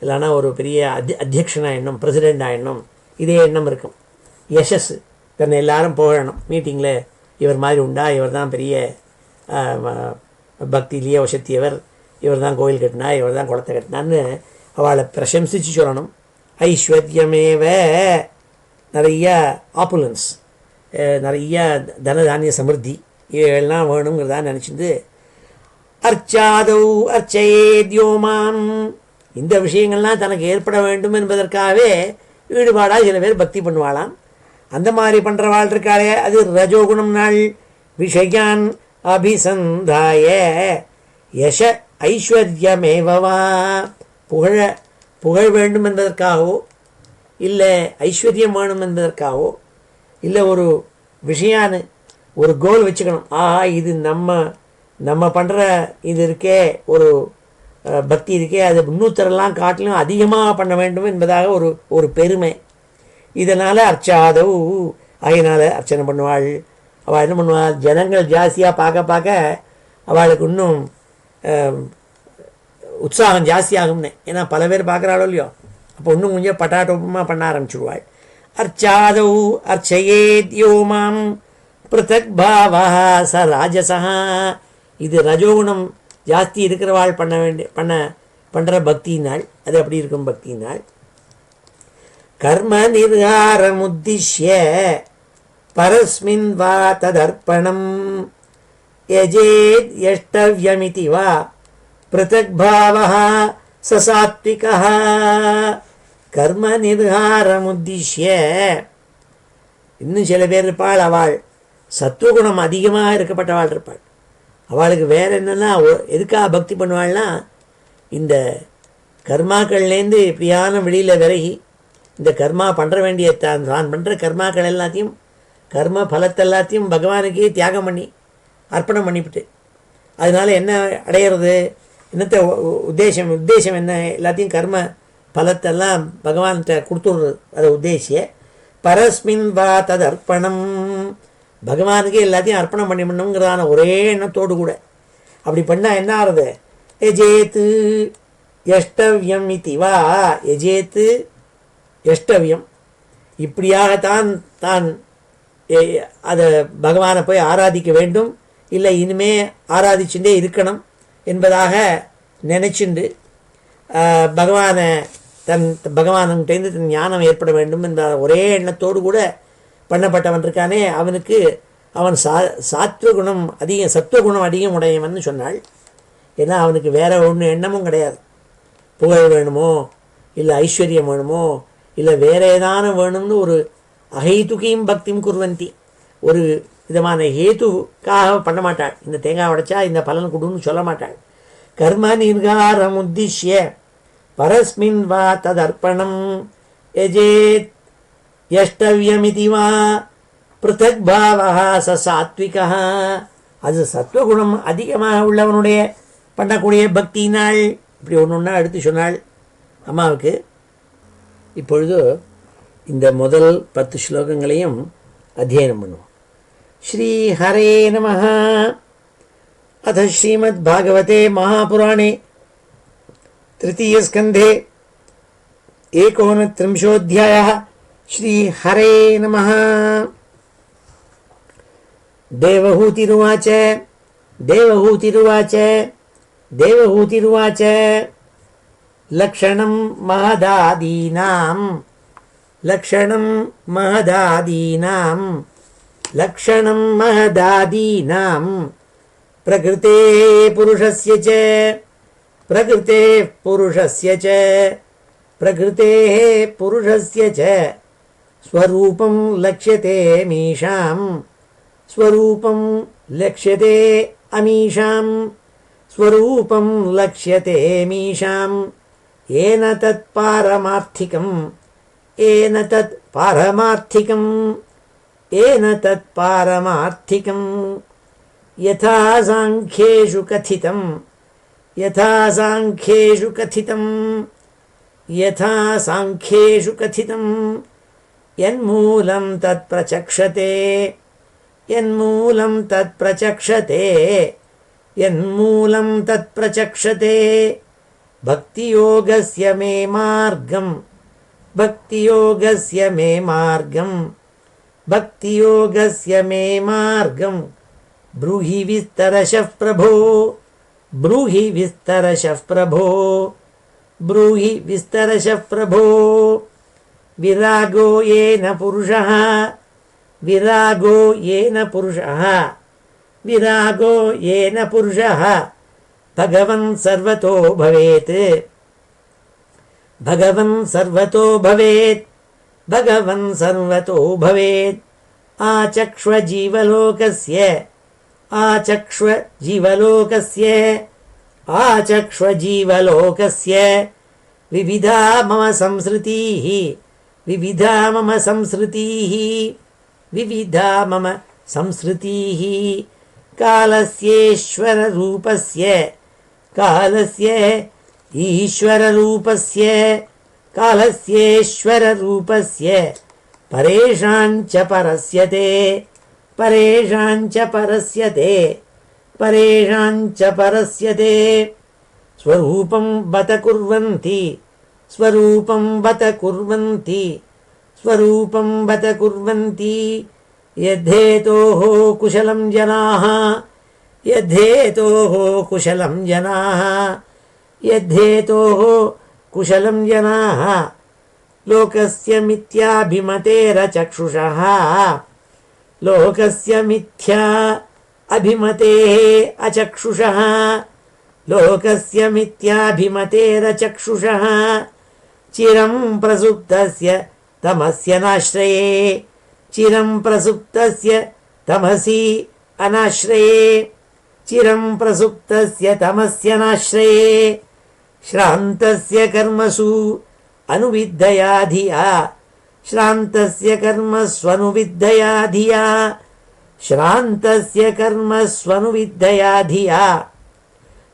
இல்லைனா ஒரு பெரிய அத்தியக்ஷன் ஆகிடணும், பிரசிடெண்ட் ஆகிடணும், இதே எண்ணம் இருக்கும். யசஸ், தன்னை எல்லாரும் போகணும், மீட்டிங்கில் இவர் மாதிரி உண்டா, இவர் தான் பெரிய பக்தியிலேயே வசத்தியவர், இவர் தான் கோயில் கட்டினா, இவர் தான் குளத்தை கட்டினான்னு அவளை பிரசம்சித்து சொல்லணும். ஐஸ்வர்யமேவ, நிறைய ஆப்புலன்ஸ், நிறைய தனதானிய சமிருத்தி இவைகள்லாம் வேணுங்கிறதா நினச்சிட்டு அர்ச்சாதௌ அர்ச்சயேத்யோமாம், இந்த விஷயங்கள்லாம் தனக்கு ஏற்பட வேண்டும் என்பதற்காகவே ஈடுபாடாக சில பேர் பக்தி பண்ணுவாளாம். அந்த மாதிரி பண்ணுறவாள் இருக்காளே, அது ரஜோகுணம் நாள். விஷயான் அபிசந்தாய யச ஐஸ்வர்யமேவா, புகழ் வேண்டும் என்பதற்காகவோ இல்லை ஐஸ்வர்யம் வேணும் என்பதற்காகவோ இல்லை ஒரு விஷயான்னு ஒரு கோல் வச்சுக்கணும். இது நம்ம பண்ணுற இது இருக்கே, ஒரு பக்தி இருக்கே, அது இன்னொருத்தரெல்லாம் காட்டிலும் அதிகமாக பண்ண வேண்டும் என்பதாக ஒரு பெருமை. இதனால் அர்ச்சாதவு, அதனால் அர்ச்சனை பண்ணுவாள். அவள் என்ன பண்ணுவாள், ஜனங்கள் ஜாஸ்தியாக பார்க்க அவளுக்கு இன்னும் உற்சாகம் ஜாஸ்தியாகும்னு. ஏன்னா பல பேர் பார்க்குறாளோ இல்லையோ, அப்போ இன்னும் கொஞ்சம் பட்டாட்டோப்பமாக பண்ண ஆரம்பிச்சுடுவாள். அர்ச்சாதவு அர்ச்சயேத்யோமாம் பிருத்தக் பாவா ச ராஜசா, இது ரஜோகுணம் ஜாஸ்தி இருக்கிறவாள் பண்ணுற பக்தியினாள். அது அப்படி இருக்கும் பக்தியினாள். கர்ம நிர்காரமுத்திஷ்ய பரஸ்மின் வா ததர்ப்பணம் யஜேத் யஷ்டவ்யமிதி வா பிருத்தக் பாவः ச சாத்விகः. கர்ம நிர்காரமுத்திஷ்ய, இன்னும் சில பேர் இருப்பாள், அவள் சத்துவகுணம் அதிகமாக இருக்கப்பட்டவாள் இருப்பாள். அவளுக்கு வேறு என்னென்னா எதுக்காக பக்தி பண்ணுவாள்னா, இந்த கர்மாக்கள்லேருந்து இப்படியான வெளியில் விலகி இந்த கர்மா பண்ணுற வேண்டிய தான் பண்ணுற கர்மாக்கள் எல்லாத்தையும், கர்ம பலத்தை எல்லாத்தையும் பகவானுக்கே தியாகம் பண்ணி அர்ப்பணம் பண்ணிவிட்டு, அதனால் என்ன அடையிறது, என்னத்தை உத்தேசம் என்ன, எல்லாத்தையும் கர்ம பலத்தெல்லாம் பகவான்கிட்ட கொடுத்துடுறது. அதை உத்தேசிய பரஸ்மின் வா தது அர்ப்பணம், பகவானுக்கு எல்லாத்தையும் அர்ப்பணம் பண்ணணுங்கிறதான ஒரே எண்ணத்தோடு கூட அப்படி பண்ணால் என்ன ஆகுது, எஜேத்து எஷ்டவ்யம் இத்தி வா, எஜேத்து எஷ்டவ்யம், இப்படியாகத்தான் தான் அதை பகவானை போய் ஆராதிக்க வேண்டும், இல்லை இனிமே ஆராதிச்சுட்டே இருக்கணும் என்பதாக நினச்சிண்டு பகவானை பகவான்கிட்டேருந்து தன் ஞானம் ஏற்பட வேண்டும் என்ற ஒரே எண்ணத்தோடு கூட பண்ணப்பட்டவன் இருக்கானே, அவனுக்கு அவன் சாத்வகுணம் அதிகம், சத்துவகுணம் அதிகம் உடையவன் சொன்னாள். ஏன்னா அவனுக்கு வேற ஒன்று எண்ணமும் கிடையாது. புகழ் வேணுமோ, இல்லை ஐஸ்வர்யம் வேணுமோ, இல்லை வேற ஏதானும் வேணும்னு ஒரு அஹைதுகியும் பக்தியும் குர்வந்தி, ஒரு விதமான ஹேத்துக்காக பண்ண மாட்டாள். இந்த தேங்காய் உடைச்சா இந்த பலன் கொடுன்னு சொல்ல மாட்டாள். கர்ம நிர்காரம் உத்திஷ்ய பரஸ்மின் வா ததர்ப்பணம் யஜேத் யஷ்டவ்யமிதி வா பிருத்தக் பாவः ச சாத்விகः, அது சத்துவகுணம் அதிகமாக உள்ளவனுடைய பண்ணக்கூடிய பக்தியினாள். இப்படி ஒன்று ஒன்றா எடுத்து சொன்னாள் அம்மாவுக்கு. இப்பொழுது இந்த முதல் 10 ஸ்லோகங்களையும் அத்தியனம் பண்ணுவோம். ஸ்ரீ ஹரே நமः. அத ஸ்ரீமத் பாகவதே மகாபுராணே तृतीयस्कन्धे 39 श्री हरे नमः. देवहूतिरुवाच लक्षणं महदादीनां प्रकृते पुरुषस्य च स्वरूपं लक्ष्यते मीशां येन तत् पारमार्थिकं यथा सांख्येषु कथितं यन्मूलं तत्प्रचक्षते भक्तियोगस्य मे मार्गं ब्रूहि विस्तरशः प्रभो ब्रूहि विस्तरशः प्रभो। विरागो येन पुरुषः विरागो येन पुरुषः विरागो येन पुरुषः भगवन् सर्वतो भवेत् भगवन् सर्वतो भवेत् भगवन् सर्वतो भवेत्। आचक्ष्व जीवलोकस्य आचक्ष्व जीवलोकस्य आचक्ष्व जीवलोकस्य विविधा मम संसृतिः विविधा मम संसृतिः विविधा मम संसृतिः। कालस्येश्वररूपस्य कालस्य ईश्वररूपस्य कालस्येश्वररूपस्य परेषाञ्च परस्यते परेषाञ्च परस्यते परेषाञ्च परस्यते। स्वरूपं बत कुर्वन्ति स्वरूपं बत कुर्वन्ति स्वरूपं बत कुर्वन्ति। यद्धेतोः कुशलं जनाः यद्धेतोः कुशलं जनाः यद्धेतोः कुशलं जनाः। लोकस्य मिथ्याभिमतेरचक्षुषः लोकस्य मिथ्या अभिमतेः अचक्षुषः लोकस्य मिथ्याभिमतेरचक्षुषः। चिरं प्रसुप्तस्य तमस्य नाश्रये चिरं प्रसुप्तस्य तमसि अनाश्रये चिरं प्रसुप्तस्य तमस्य नाश्रये। श्रान्तस्य कर्मसु अनुविद्धया धिया श्रान्तस्य कर्मस्वनुविद्धया धिया श्रान्तस्य कर्मस्वनुविद्धया धिया।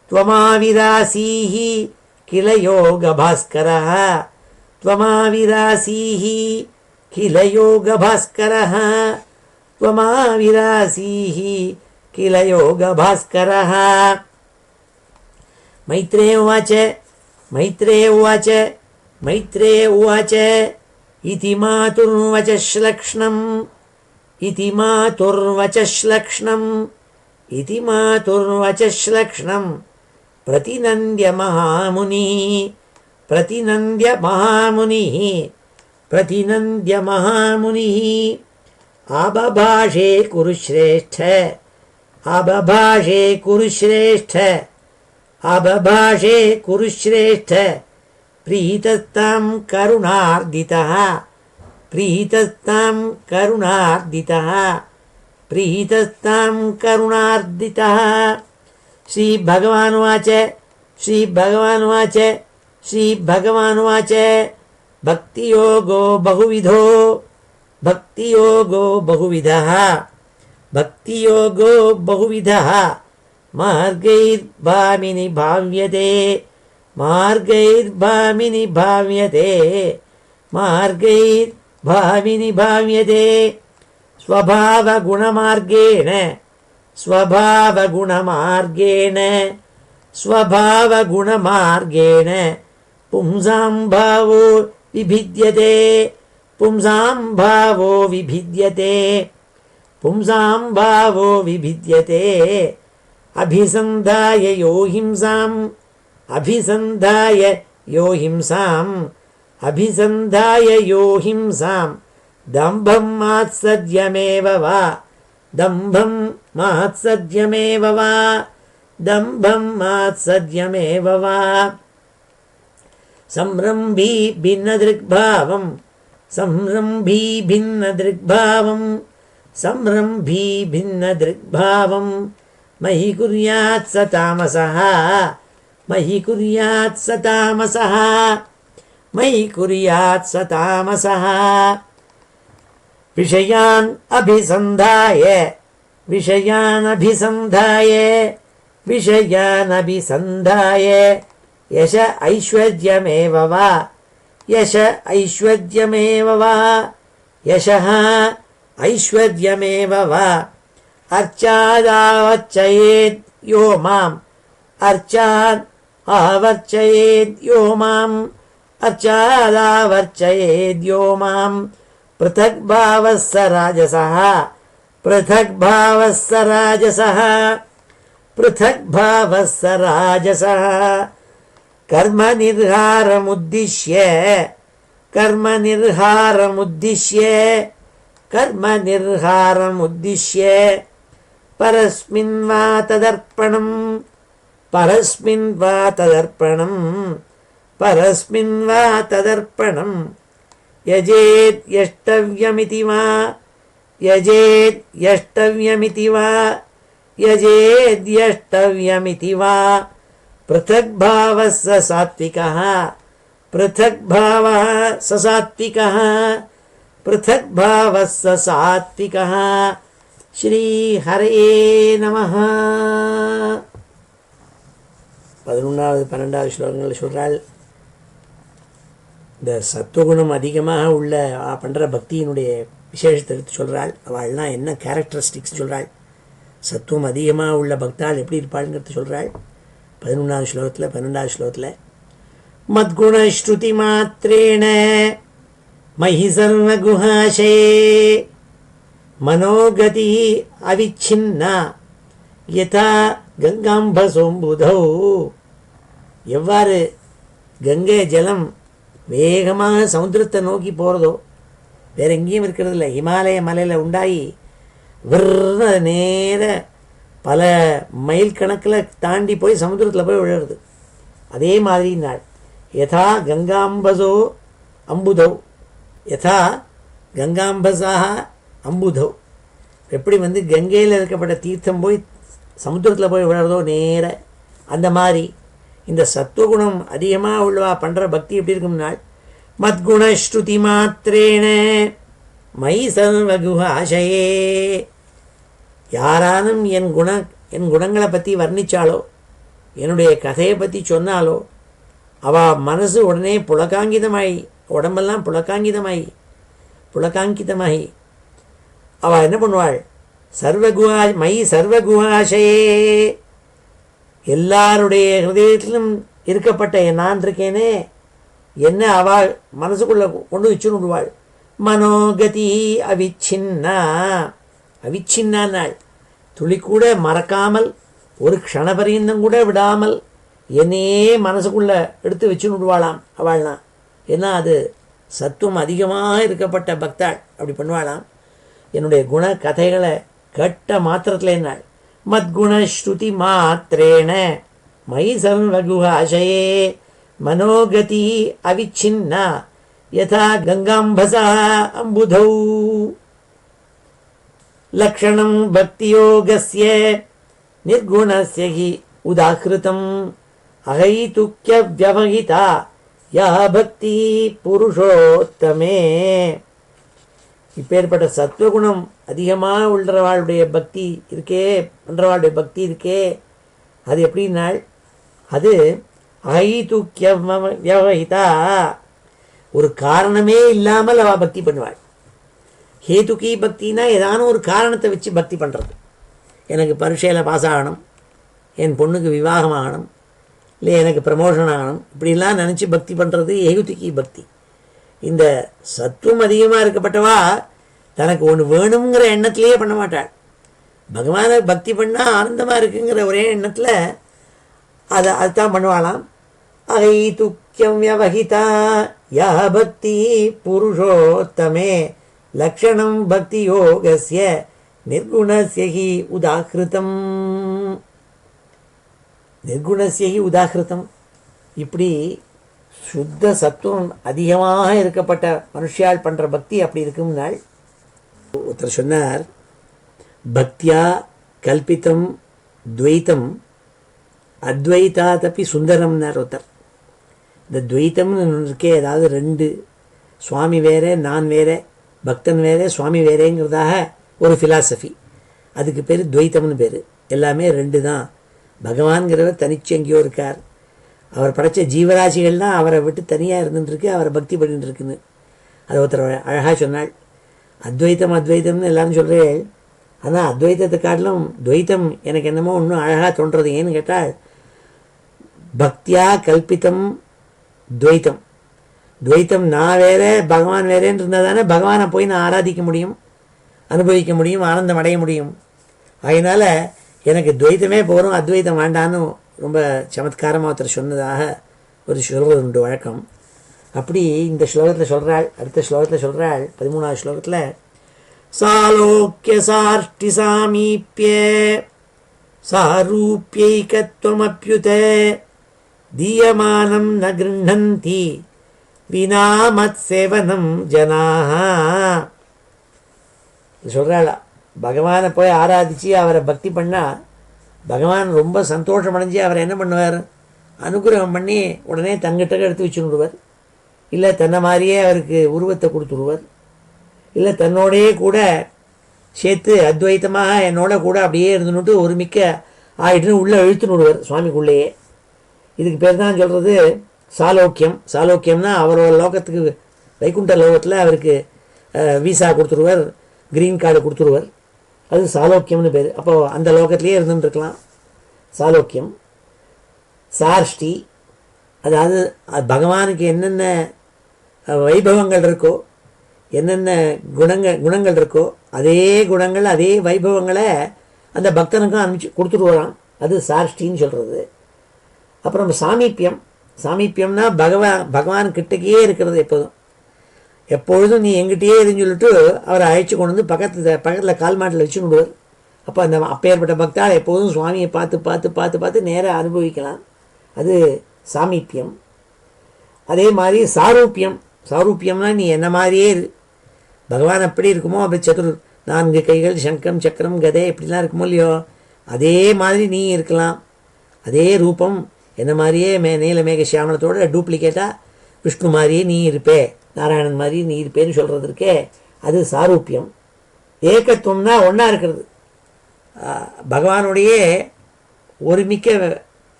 त्वमाविरासीः किल योगभास्करः त्वमाविरासीः किल योगभास्करः त्वमाविरासीः किल योगभास्करः। मैत्रेय उवाच मैत्रेय उवाच मैत्रेय उवाच इति मातुर्वचश्लक्ष्णम् इति मातुर्वचश्लक्ष्णम् इति मातुर्वचश्लक्ष्णम् प्रतिनन्द्य महामुनिः प्रतिनन्द्य महामुनिः प्रतिनन्द्य महामुनिः। आबभाषे कुरुश्रेष्ठ आबभाषे कुरुश्रेष्ठ आबभाषे कुरुश्रेष्ठ। प्रीतस्तां करुणार्दितः प्रीतस्तां करुणार्दितः प्रीतस्तां करुणार्दितः। श्रीभगवानुवाच श्रीभगवानुवाच श्रीभगवानुवाच भक्तियोगो बहुविधो भक्तियोगो बहुविधः भक्तियोगो बहुविधः। मार्गैर्भामिनि भाव्यते मार्गैर्भामिनि भाव्यते मार्गैर्भामिनि भाव्यते। स्वभावगुणमार्गेण स्वभावगुणमार्गेण स्वभावगुणमार्गेण पुंसां भावो विभिद्यते पुंसां भावो विभिद्यते पुंसां भावो विभिद्यते। अभिसन्धाय यो हिंसाम् अभिसन्धाय यो हिंसाम् अभिसन्धाय यो हिंसाम्। दम्भं मात्सर्यमेव वा दम्भं मात्सर्यमेव वा दम्भं मात्सर्यमेव वा। संरम्भी भिन्नदृग्भावं संरम्भी भिन्नदृग्भावं संरम्भी भिन्नदृग्भावं। मयि कुर्यात् स तामसः मयि कुर्यात् स तामसः मयि कुर्यात् स तामसः। विषयान् अभिसन्धाय विषयान् अभिसन्धाय विषयान् अभिसन्धाय। यश ऐश्वर्यमेव वा यश ऐश्वर्यमेव वा यशः ऐश्वर्यमेव वा। अर्चादावर्चयेत् यो माम् अर्चाद् आवर्चयेद् यो माम् अर्चादावर्चयेद् यो माम्। पृथग्भावः स राजसः पृथग्भावः स राजसः पृथग्भावः स राजसः। கர்ம நிர்ஹாரமுத்திஷ்ய கர்ம நிர்ஹாரமுத்திஷ்ய கர்ம நிர்ஹாரமுத்திஷ்ய பரஸ்மின் வா ததர்ப்பணம் பரஸ்மின் வா ததர்ப்பணம் பரஸ்மின் வா ததர்ப்பணம் யஜேத் யஷ்டவ்யமிதி வா யஜேத் யஷ்டவ்யமிதி வா யஜேத் யஷ்டவ்யமிதி வா पृथक् भावः स सात्विकः पृथक् भावः स सात्विकः पृथक् भावः स सात्विकः श्री हरे नमः 11வது 12வது ஸ்லோகங்கள் சொல்றாள். இந்த சத்துவகுணம் அதிகமாக உள்ள பண்ணுற பக்தியினுடைய விசேஷத்தை எடுத்து சொல்கிறாள். அவள்லாம் என்ன கேரக்டரிஸ்டிக்ஸ் சொல்கிறாள், சத்துவம் அதிகமாக உள்ள பக்தாள் எப்படி இருப்பாளுங்கிறது சொல்கிறாள். 11வது ஸ்லோகத்தில் 12வது ஸ்லோகத்தில் மத்குணஸ்ருதி மாத்திரேண மயி சர்வகுஹாசே மனோகதி அவிச்சின்னா யதா கங்காம்பசோம்புதௌ. எவ்வாறு கங்கை ஜலம் வேகமாக சமுத்திரத்தை நோக்கி போகிறதோ, வேற எங்கேயும் இருக்கிறது இல்லை, ஹிமாலய மலையில் உண்டாகி விற்ற நேர பல மைல் கணக்கில் தாண்டி போய் சமுத்திரத்தில் போய் விழுறது. அதே மாதிரி நாள் யதா கங்காம்பசோ அம்புதௌ யதா கங்காம்பசாக அம்புதௌ, எப்படி கங்கையில் இருக்கப்பட்ட தீர்த்தம் போய் சமுத்திரத்தில் போய் விழுறதோ நேர, அந்த மாதிரி இந்த சத்துவகுணம் அதிகமாக உள்ளவா பண்ணுற பக்தி எப்படி இருக்கும்னாள் மத்குணஸ்ருதி மாத்திரேன மயி சர்வகுஹாசயே. யாரானும் என் குணங்களை பற்றி வர்ணித்தாலோ, என்னுடைய கதையை பற்றி சொன்னாலோ, அவள் மனசு உடனே புலகாங்கிதமாகி, உடம்பெல்லாம் புலகாங்கிதமாகி அவள் என்ன பண்ணுவாள், மயி சர்வகுஹாசையே, எல்லாருடைய ஹிருதயத்திலும் இருக்கப்பட்ட நான் இருக்கேனே என்ன அவள் மனசுக்குள்ளே கொண்டு வச்சுன்னு விடுவாள். மனோகதி அவிச்சின்னா நாள் துளி கூட மறக்காமல், ஒரு க்ஷணபரியந்தம் கூட விடாமல் என்னையே மனசுக்குள்ளே எடுத்து வச்சுன்னு விடுவாளாம் அவள்லாம். ஏன்னா அது சத்துவம் அதிகமாக இருக்கப்பட்ட பக்தாள் அப்படி பண்ணுவாளாம். என்னுடைய குண கதைகளை கேட்ட மாத்திரத்தில் என்னாள் மத்குணஸ்ருதி மாத்திரேன மயி சர்வகுஹாசயே மனோகதி அவிச்சின்னா யதா கங்காம்பசா அம்புதௌ. லக்ஷணம் பக்தியோகஸ்ய நிர்குணஸ்ய ஹி உதாகிருதம் அஹைதுக்ய வியவஹிதா யா பக்தி புருஷோத்தமே. இப்பேற்பட்ட சத்துவகுணம் அதிகமாக உள்ளவாளுடைய பக்தி இருக்கே, பண்ணுறவாளுடைய பக்தி இருக்கே, அது எப்படின்னாள், அது அஹைதுக்ய வியவஹிதா, ஒரு காரணமே இல்லாமல் அவள் பக்தி பண்ணுவாள். ஹேதுக்கி பக்தினா ஏதான ஒரு காரணத்தை வச்சு பக்தி பண்ணுறது. எனக்கு பரீட்சையில் பாஸ் ஆகணும், என் பொண்ணுக்கு விவாகம் ஆகணும், இல்லை எனக்கு ப்ரமோஷன் ஆகணும், இப்படிலாம் நினச்சி பக்தி பண்ணுறது ஹேதுக்கி பக்தி. இந்த சத்துவம் அதிகமாக இருக்கப்பட்டவா தனக்கு ஒன்று வேணுங்கிற எண்ணத்திலேயே பண்ண மாட்டாள். பகவானை பக்தி பண்ணால் ஆனந்தமாக இருக்குங்கிற ஒரே எண்ணத்தில் அதுதான் பண்ணுவாளாம். அஹைதுக்யம் வியவஹிதா யா பக்தி புருஷோத்தமே லக்ஷணம் பக்தி யோகஸ்ய நிர்குணஸ்ய ஹி உதாகிருதம். நிர்குணஸ்ய ஹி உதாகிருதம். இப்படி சுத்த சத்துவம் அதிகமாக இருக்கப்பட்ட மனுஷியால் பண்ணுற பக்தி அப்படி இருக்கும்னாள். ஒருத்தர் சொன்னார், பக்தியா கல்பித்தம் துவைத்தம் அத்வைதாதப்பி சுந்தரம்னார் ஒருத்தர். இந்த துவைத்தம்னு இருக்கே, அதாவது ரெண்டு, சுவாமி வேறே நான் வேறே, பக்தன் வேறே சுவாமி வேறேங்கிறதாக ஒரு ஃபிலாசபி. அதுக்கு பேர் துவைத்தம்னு பேர். எல்லாமே ரெண்டு தான். பகவான்கிறவர் தனிச்சு எங்கேயோ இருக்கார், அவர் படைத்த ஜீவராசிகள்லாம் அவரை விட்டு தனியாக இருந்துட்டுருக்கு, அவரை பக்தி பண்ணிட்டு இருக்குன்னு. அதை ஒருத்தர் அழகாக சொன்னாள். அத்வைத்தம் அத்வைத்தம்னு எல்லாரும் சொல்கிறேன், ஆனால் அத்வைத்தத்தை காட்டிலும் துவைத்தம் எனக்கு என்னமோ இன்னும் அழகாக தோன்றது. ஏன்னு கேட்டால், பக்தியா கல்பித்தம் துவைத்தம். துவைத்தம் நான் வேறே பகவான் வேறேன்னு இருந்தால் தானே பகவானை போய் நான் ஆராதிக்க முடியும், அனுபவிக்க முடியும், ஆனந்தம் அடைய முடியும். அதனால் எனக்கு துவைத்தமே போகிறோம், அத்வைத்தம் வேண்டான்னு ரொம்ப சமத்காரமாக ஒருத்தர் சொன்னதாக ஒரு சொல்வது உண்டு வழக்கம். அப்படி இந்த ஸ்லோகத்தில் சொல்கிறாள், அடுத்த ஸ்லோகத்தில் சொல்கிறாள், 13வது ஸ்லோகத்தில் சாலோக்கிய சாஷ்டி சாமீப்பிய சாரூப்யைகத்வமப்யுத தீயமானம் ந கிருண்ணந்தி வினா மத் சேவனம் ஜனாஹ. சொல்கிறாளா, பகவானை போய் ஆராதித்து அவரை பக்தி பண்ணால் பகவான் ரொம்ப சந்தோஷம் அடைஞ்சு அவரை என்ன பண்ணுவார், அனுகிரகம் பண்ணி உடனே தங்கிட்ட எடுத்து வச்சுடுவார். இல்லை தன்னை மாதிரியே அவருக்கு உருவத்தை கொடுத்துடுவார். இல்லை தன்னோடையே கூட சேர்த்து அத்வைத்தமாக என்னோட கூட அப்படியே இருந்துன்னுட்டு ஒரு மிக்க ஆயிட்டுன்னு உள்ளே இழுத்துன்னு விடுவார் சுவாமிக்குள்ளேயே. இதுக்கு பேர் தான் சொல்கிறது சாலோக்கியம். சாலோக்கியம்னா அவரோட லோகத்துக்கு வைகுண்ட லோகத்தில் அவருக்கு விசா கொடுத்துருவார், க்ரீன் கார்டு கொடுத்துருவார். அது சாலோக்கியம்னு பேர். அப்போது அந்த லோகத்திலே இருந்துட்டுருக்கலாம். சாலோக்கியம். சார்ஷ்டி, அதாவது பகவானுக்கு என்னென்ன வைபவங்கள் இருக்கோ, என்னென்ன குணங்கள் இருக்கோ அதே குணங்கள் அதே வைபவங்களை அந்த பக்தனுக்கும் அனுப்பிச்சு கொடுத்துருவான். அது சார்ஷ்டின்னு சொல்கிறது. அப்புறம் சாமீப்பியம். சாமீப்பியம்னா பகவான் கிட்டக்கையே இருக்கிறது. எப்பொழுதும் நீ எங்கிட்டயே இருன்னு சொல்லிட்டு அவரை அழைச்சி கொண்டு வந்து பக்கத்தில் கால் மாட்டில் வச்சு விடுவார். அப்போ அந்த அப்பேற்பட்ட பக்தால் எப்போதும் சுவாமியை பார்த்து பார்த்து பார்த்து பார்த்து நேராக அனுபவிக்கலாம். அது சாமீப்பியம். அதே மாதிரி சாரூப்பியம். சாரூப்பியம்னா நீ என்ன மாதிரியே பகவான் எப்படி இருக்குமோ அப்படி 4 கைகள், சங்கம், சக்கரம், கதை இப்படிலாம் இருக்குமோ இல்லையோ அதே மாதிரி நீ இருக்கலாம். அதே ரூபம் என்ன மாதிரியே நீல மேக சியாமலத்தோட டூப்ளிகேட்டாக விஷ்ணு மாதிரியே நீ இருப்பே, நாராயணன் மாதிரி நீ இருப்பேன்னு சொல்கிறது இருக்கே, அது சாரூப்பியம். ஏகத்துவம்னா ஒன்றா இருக்கிறது. பகவானுடையே ஒருமிக்க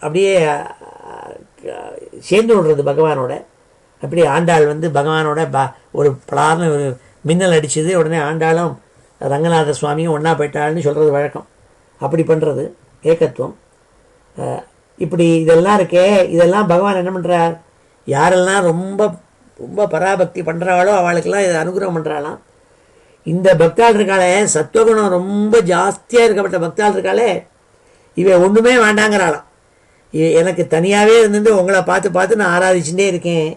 அப்படியே சேர்ந்து விடுறது பகவானோட. அப்படி ஆண்டாள் பகவானோட ஒரு பலார்னு ஒரு மின்னல் அடிச்சது உடனே ஆண்டாளும் ரங்கநாத சுவாமியும் ஒன்றா போயிட்டாள்னு சொல்கிறது வழக்கம். அப்படி பண்ணுறது ஏகத்துவம். இப்படி இதெல்லாம் இருக்கே, இதெல்லாம் பகவான் என்ன பண்ணுறார், யாரெல்லாம் ரொம்ப ரொம்ப பராபக்தி பண்ணுறாளோ அவளுக்கெல்லாம் இதை அனுகிரகம் பண்ணுறாளாம். இந்த பக்தாள் இருக்காளே, சத்வகுணம் ரொம்ப ஜாஸ்தியாக இருக்கப்பட்ட பக்தாள் இருக்காளே, இவன் ஒன்றுமே வேண்டாங்கிறாளாம். எனக்கு தனியாகவே இருந்துட்டு உங்களை பார்த்து பார்த்து நான் ஆராதிச்சுட்டே இருக்கேன்,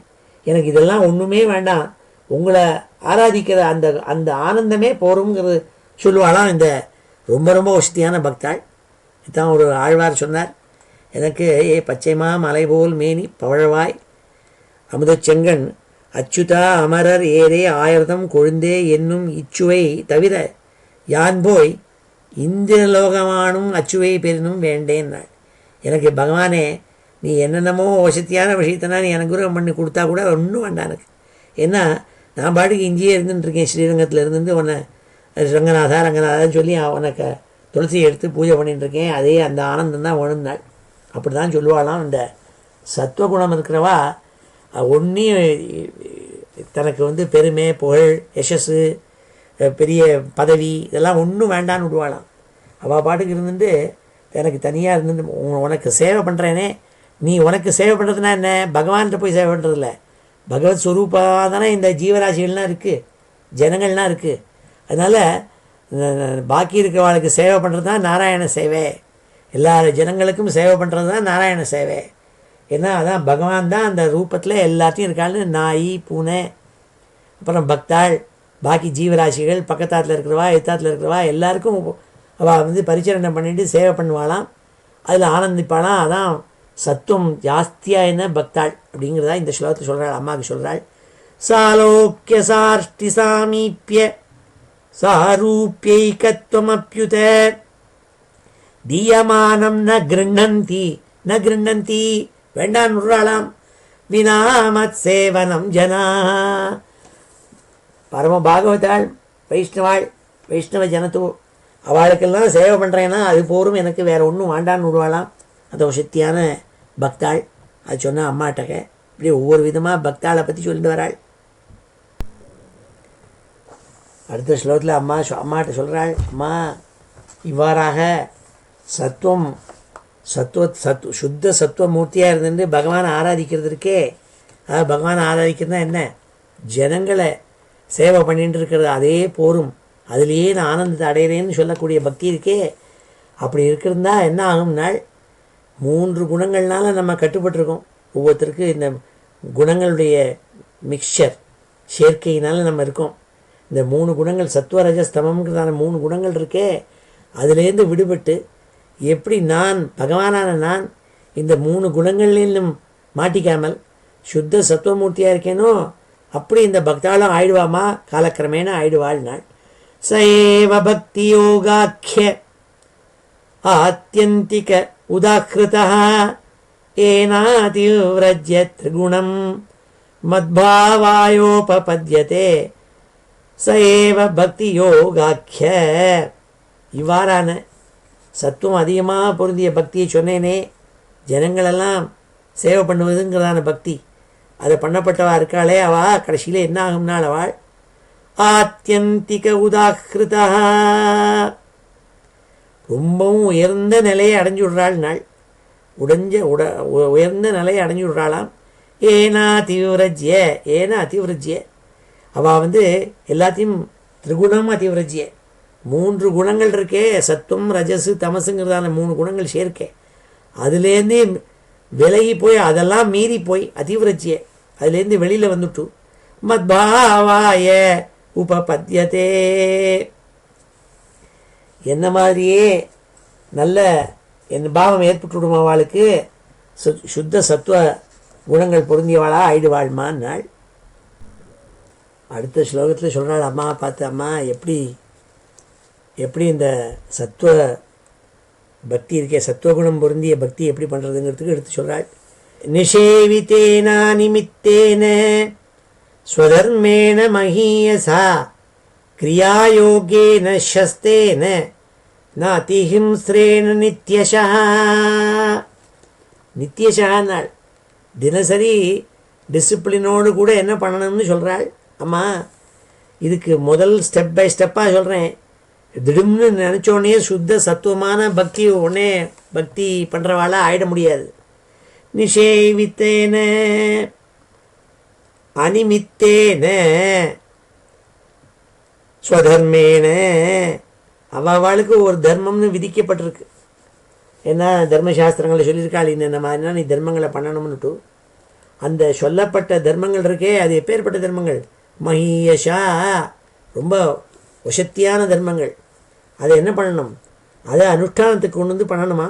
எனக்கு இதெல்லாம் ஒன்றுமே வேண்டாம், உங்களை ஆராதிக்கிற அந்த அந்த ஆனந்தமே போருங்கிறது சொல்லுவாளாம் இந்த ரொம்ப ரொம்ப வசதியான பக்தாள். இதுதான் ஒரு ஆழ்வார் சொன்னார், எனக்கு பச்சைமா மலை போல் மேனி பவழவாய் அமுதச்செங்கன் அச்சுதா அமரர் ஏரே ஆயிரதம் கொழுந்தே என்னும் இச்சுவை தவிர யான் போய் இந்திரலோகமானும் அச்சுவை பெரினும் வேண்டேன்னாள். எனக்கு பகவானே நீ என்னென்னமோ வசதியான விஷயத்தனா நீ அனுகிரகம் பண்ணி கொடுத்தா கூட ஒன்றும் வேண்டாம் எனக்கு. ஏன்னா நான் பாட்டுக்கு இங்கேயே இருந்துட்டுருக்கேன், ஸ்ரீரங்கத்தில் இருந்துட்டு உன்னை ரங்கநாதான்னு சொல்லி உனக்கு துளசியை எடுத்து பூஜை பண்ணிட்டுருக்கேன், அதே அந்த ஆனந்தம் தான் வேணும்னாள். அப்படி தான் சொல்லுவாளாம். இந்த சத்வகுணம் இருக்கிறவா ஒன்றையும் தனக்கு பெருமை, புகழ், யசஸு, பெரிய பதவி இதெல்லாம் ஒன்றும் வேண்டான்னு விடுவாளாம். அவள் பாட்டுக்கு இருந்துட்டு எனக்கு தனியாக இருந்துட்டு உனக்கு சேவை பண்ணுறேனே, நீ உனக்கு சேவை பண்ணுறதுனா என்ன, பகவான்கிட்ட போய் சேவை பண்ணுறதில்ல, பகவத் ஸ்வரூபாக தானே இந்த ஜீவராசிகள்லாம் இருக்குது, ஜனங்கள்லாம் இருக்குது. அதனால் பாக்கி இருக்கிறவளுக்கு சேவை பண்ணுறது தான் நாராயண சேவை, எல்லா ஜனங்களுக்கும் சேவை பண்ணுறது தான் நாராயண சேவை. ஏன்னா அதான் பகவான் தான் அந்த ரூபத்தில் எல்லாத்தையும் இருக்காள்னு நாய், பூனை, அப்புறம் பக்தாள், பாக்கி ஜீவராசிகள், பக்கத்தாத்தில் இருக்கிறவா, எத்தாத்தில் இருக்கிறவா எல்லாருக்கும் அவள் பரிச்சரணை பண்ணிட்டு சேவை பண்ணுவாளாம், அதில் ஆனந்திப்பாளாம். அதான் சத்துவம் ஜாஸ்தியாக என்ன பக்தாள் அப்படிங்கிறதா இந்த ஸ்லோகத்தை சொல்கிறாள், அம்மாவுக்கு சொல்கிறாள். சாலோக்கிய சாஷ்டி சாமீப்பிய சாரூப்யைகத்வமப்யுத தீயமானம் ந கிருண்ணந்தி வேண்டான் விடுறாளாம். வினாமத் சேவனம் ஜனா. பரம பாகவதாள், வைஷ்ணவ ஜனத்தோ, அவளுக்கெல்லாம் சேவை பண்ணுறேன்னா அது போரும், எனக்கு வேறு ஒன்றும் வேண்டான்னு விடுவாளாம். அந்த ஒரு சக்தியான பக்தாள். அது சொன்ன அம்மாட்டக்க இப்படி ஒவ்வொரு விதமாக பக்தாளை பற்றி சொல்லிட்டு வராள். அடுத்த ஸ்லோகத்தில் அம்மாட்ட சொல்கிறாள், அம்மா இவ்வாறாக சுத்த சத்துவமூர்த்தியாக இருந்துட்டு பகவானை ஆராதிக்கிறது இருக்கே, அதாவது பகவானை ஆராதிக்கிறதுனா என்ன, ஜனங்களை சேவை பண்ணிட்டு இருக்கிறது அதே போரும், அதுலேயே நான் ஆனந்தத்தை அடையிறேன்னு சொல்லக்கூடிய பக்தி இருக்கே, அப்படி இருக்கிறதா என்ன ஆகும்னால் 3 குணங்கள்னால நம்ம கட்டுப்பட்டுருக்கோம். ஒவ்வொருத்தருக்கு இந்த குணங்களுடைய மிக்சர் சேர்க்கையினால நம்ம இருக்கோம். இந்த 3 குணங்கள் சத்வரஜஸ்தமங்கிறதான 3 குணங்கள் இருக்கே, அதுலேருந்து விடுபட்டு எப்படி நான் பகவானான நான் இந்த 3 குணங்கள்லேயும் மாட்டிக்காமல் சுத்த சத்துவமூர்த்தியாக இருக்கேனோ அப்படி இந்த பக்தாளும் ஆயிடுவாமா, காலக்கிரமேண ஆயிடுவாள் நாள். சஏவ பக்தி யோகாக்கிய ஆத்யந்திக உதாக்கிருதா ஏனாதிவ்ரஜ்ய திரிகுணம் மத்பாவாயோபபத்யதே சஏவ பக்தி யோகாக்கிய. இவ்வாறான சத்துவம் அதிகமாக பொருந்திய பக்தியை சொன்னேனே, ஜனங்களெல்லாம் சேவை பண்ணுவதுங்கிறதான பக்தி, அதை பண்ணப்பட்டவா இருக்காளே அவள் கடைசியில் என்ன ஆகும்னாள், அவள் ஆத்யந்திக உதாகிருதா ரொம்பவும் உயர்ந்த நிலையை அடைஞ்சு விடுறாள் நாள். உயர்ந்த நிலையை அடைஞ்சு விடுறாளாம். ஏனா அதிவிரஜ்ய, ஏனா அதிவிரஜ்ய அவள் எல்லாத்தையும் திரிகுணம் அதிவிரஜ்ய 3 குணங்கள் இருக்கே, சத்துவம் ரஜசு தமசுங்கிறதான 3 குணங்கள் சேர்க்கே, அதுலேருந்து விலகி போய் அதெல்லாம் மீறி போய் அதிவிரஜ்ய அதுலேருந்து வெளியில் வந்துட்டு மத்பாவாய உபபத்யதே என்ன மாதிரியே நல்ல என் பாவம் ஏற்பட்டுவிடும் அவளுக்கு, சுத்த சத்துவ குணங்கள் பொருந்தியவாளா ஆயிடுவாள்மான் நாள். அடுத்த ஸ்லோகத்தில் சொல்கிறாள், அம்மாவை பார்த்து, அம்மா எப்படி இந்த சத்துவ பக்தி இருக்கே, சத்துவகுணம் பொருந்திய பக்தி எப்படி பண்ணுறதுங்கிறதுக்கு எடுத்து சொல்கிறாள். நிஷேவித்தேனா நிமித்தேன ஸ்வதர்மேண மகீயசா கிரியாயோகேன சஸ்தேன நாதிஹிம்ஸ்ரேன நித்யஷா. நித்யஷான்னாள் தினசரி டிசிப்ளினோடு கூட என்ன பண்ணணும்னு சொல்கிறாள். அம்மா இதுக்கு முதல் ஸ்டெப் பை ஸ்டெப்பாக சொல்கிறேன். திடும்னு நினச்சோடனே சுத்த சத்துவமான பக்தி உடனே பக்தி பண்ணுறவாளா ஆயிட முடியாது. நிஷேவித்தேன அனிமித்தேன ஸ்வதர்மேன அவளுக்கு ஒரு தர்மம்னு விதிக்கப்பட்டிருக்கு. ஏன்னா தர்மசாஸ்திரங்களை சொல்லியிருக்காள், இந்த மாதிரினா நீ தர்மங்களை பண்ணணும்னுட்டு. அந்த சொல்லப்பட்ட தர்மங்கள் இருக்கே, அது எப்பேற்பட்ட தர்மங்கள், மகியஷா ரொம்ப வசத்தியான தர்மங்கள். அதை என்ன பண்ணணும், அதை அனுஷ்டானத்துக்கு கொண்டு வந்து பண்ணணுமா.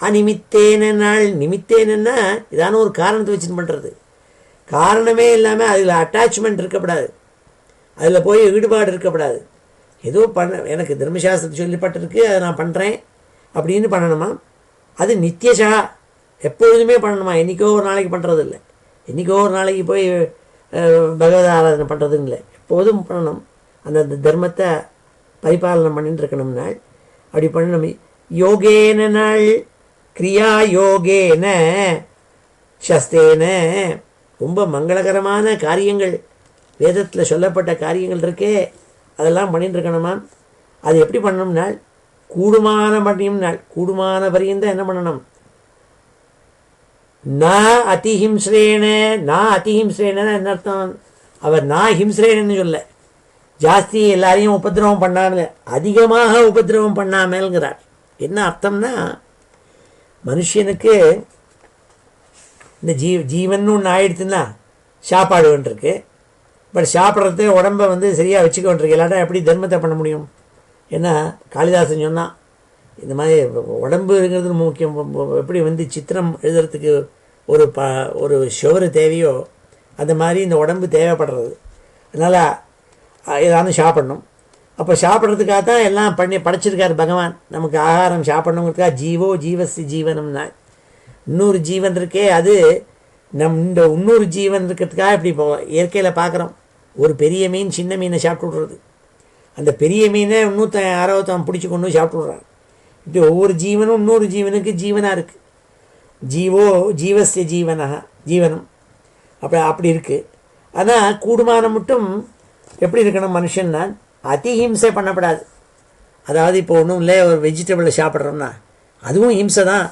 அநிமித்தேன நாள், நிமித்தேனா இதான ஒரு காரணத்தை வச்சுன்னு பண்ணுறது, காரணமே இல்லாமல் அதில் அட்டாச்மெண்ட் இருக்கக்கூடாது, அதில் போய் ஈடுபாடு இருக்கக்கூடாது. ஏதோ எனக்கு தர்மசாஸ்திரத்தை சொல்லப்பட்டிருக்கு அதை நான் பண்ணுறேன் அப்படின்னு பண்ணணுமா. அது நித்தியஷா எப்பொழுதுமே பண்ணணுமா, என்றைக்கோ ஒரு நாளைக்கு பண்ணுறது இல்லை, என்றைக்கோ ஒரு நாளைக்கு போய் பகவத ஆராதனை பண்ணுறதுன்னு இல்லை, எப்போதும் பண்ணணும். அந்த தர்மத்தை பரிபாலனை பண்ணிட்டு இருக்கணும் நாள். அப்படி பண்ணணும். யோகேன நாள் கிரியா யோகேன சஸ்தேன ரொம்ப மங்களகரமான காரியங்கள், வேதத்தில் சொல்லப்பட்ட காரியங்கள் இருக்கே அதெல்லாம் பண்ணிட்டு இருக்கணுமா. அது எப்படி பண்ணணும்னால் கூடுமான பண்ணியும்னால் கூடுமான பரியந்தான் என்ன பண்ணணும், நான் அதிஹிம்ஸ்ரேன. நான் அதிஹிம்ஸ்ரேன என்ன அர்த்தம், அவர் நான் ஹிம்ஸ்ரேனன்னு சொல்ல, ஜாஸ்தி எல்லாரையும் உபதிரவம் பண்ணாமல் அதிகமாக உபதிரவம் பண்ணாமல்ங்கிறார். என்ன அர்த்தம்னா, மனுஷனுக்கு இந்த ஜீவன் ஒன்று ஆயிடுச்சுன்னா சாப்பாடு வேண்டியிருக்கு, பட் சாப்பிட்றது உடம்பை சரியாக வச்சுக்க வேண்டியிருக்கு. இல்லாட்டா எப்படி தர்மத்தை பண்ண முடியும். ஏன்னா காளிதாசன் சொன்னான், இந்த மாதிரி உடம்புங்கிறது முக்கியம். எப்படி சித்திரம் எழுதுறதுக்கு ஒரு சுவர் தேவையோ அந்த மாதிரி இந்த உடம்பு தேவைப்படுறது. அதனால் ஏதாவது சாப்பிடணும். அப்போ சாப்பிட்றதுக்காக தான் எல்லாம் படைச்சிருக்கார் பகவான், நமக்கு ஆகாரம் சாப்பிடணுங்கிறதுக்காக. ஜீவோ ஜீவசி ஜீவனம்னா இன்னொரு ஜீவன் இருக்கே, அது இந்த இன்னொரு ஜீவன் இருக்கிறதுக்காக இப்படி இயற்கையில் பார்க்குறோம். ஒரு பெரிய மீன் சின்ன மீனை சாப்பிட்டு விட்றது, அந்த பெரிய மீனை இன்னொருத்தன் பிடிச்சி கொண்டு சாப்பிட்டு விட்றான். இப்படி ஒவ்வொரு ஜீவனும் இன்னொரு ஜீவனுக்கு ஜீவனாக இருக்குது. ஜீவோ ஜீவசிய ஜீவனம் அப்படி இருக்குது. ஆனால் கூடுமானம் மட்டும் எப்படி இருக்கணும் மனுஷன்னா, அதிஹிம்சை பண்ணப்படாது. அதாவது இப்போ ஒன்றும் இல்லை, ஒரு வெஜிடபிளை சாப்பிட்றோம்னா அதுவும் ஹிம்சை தான்.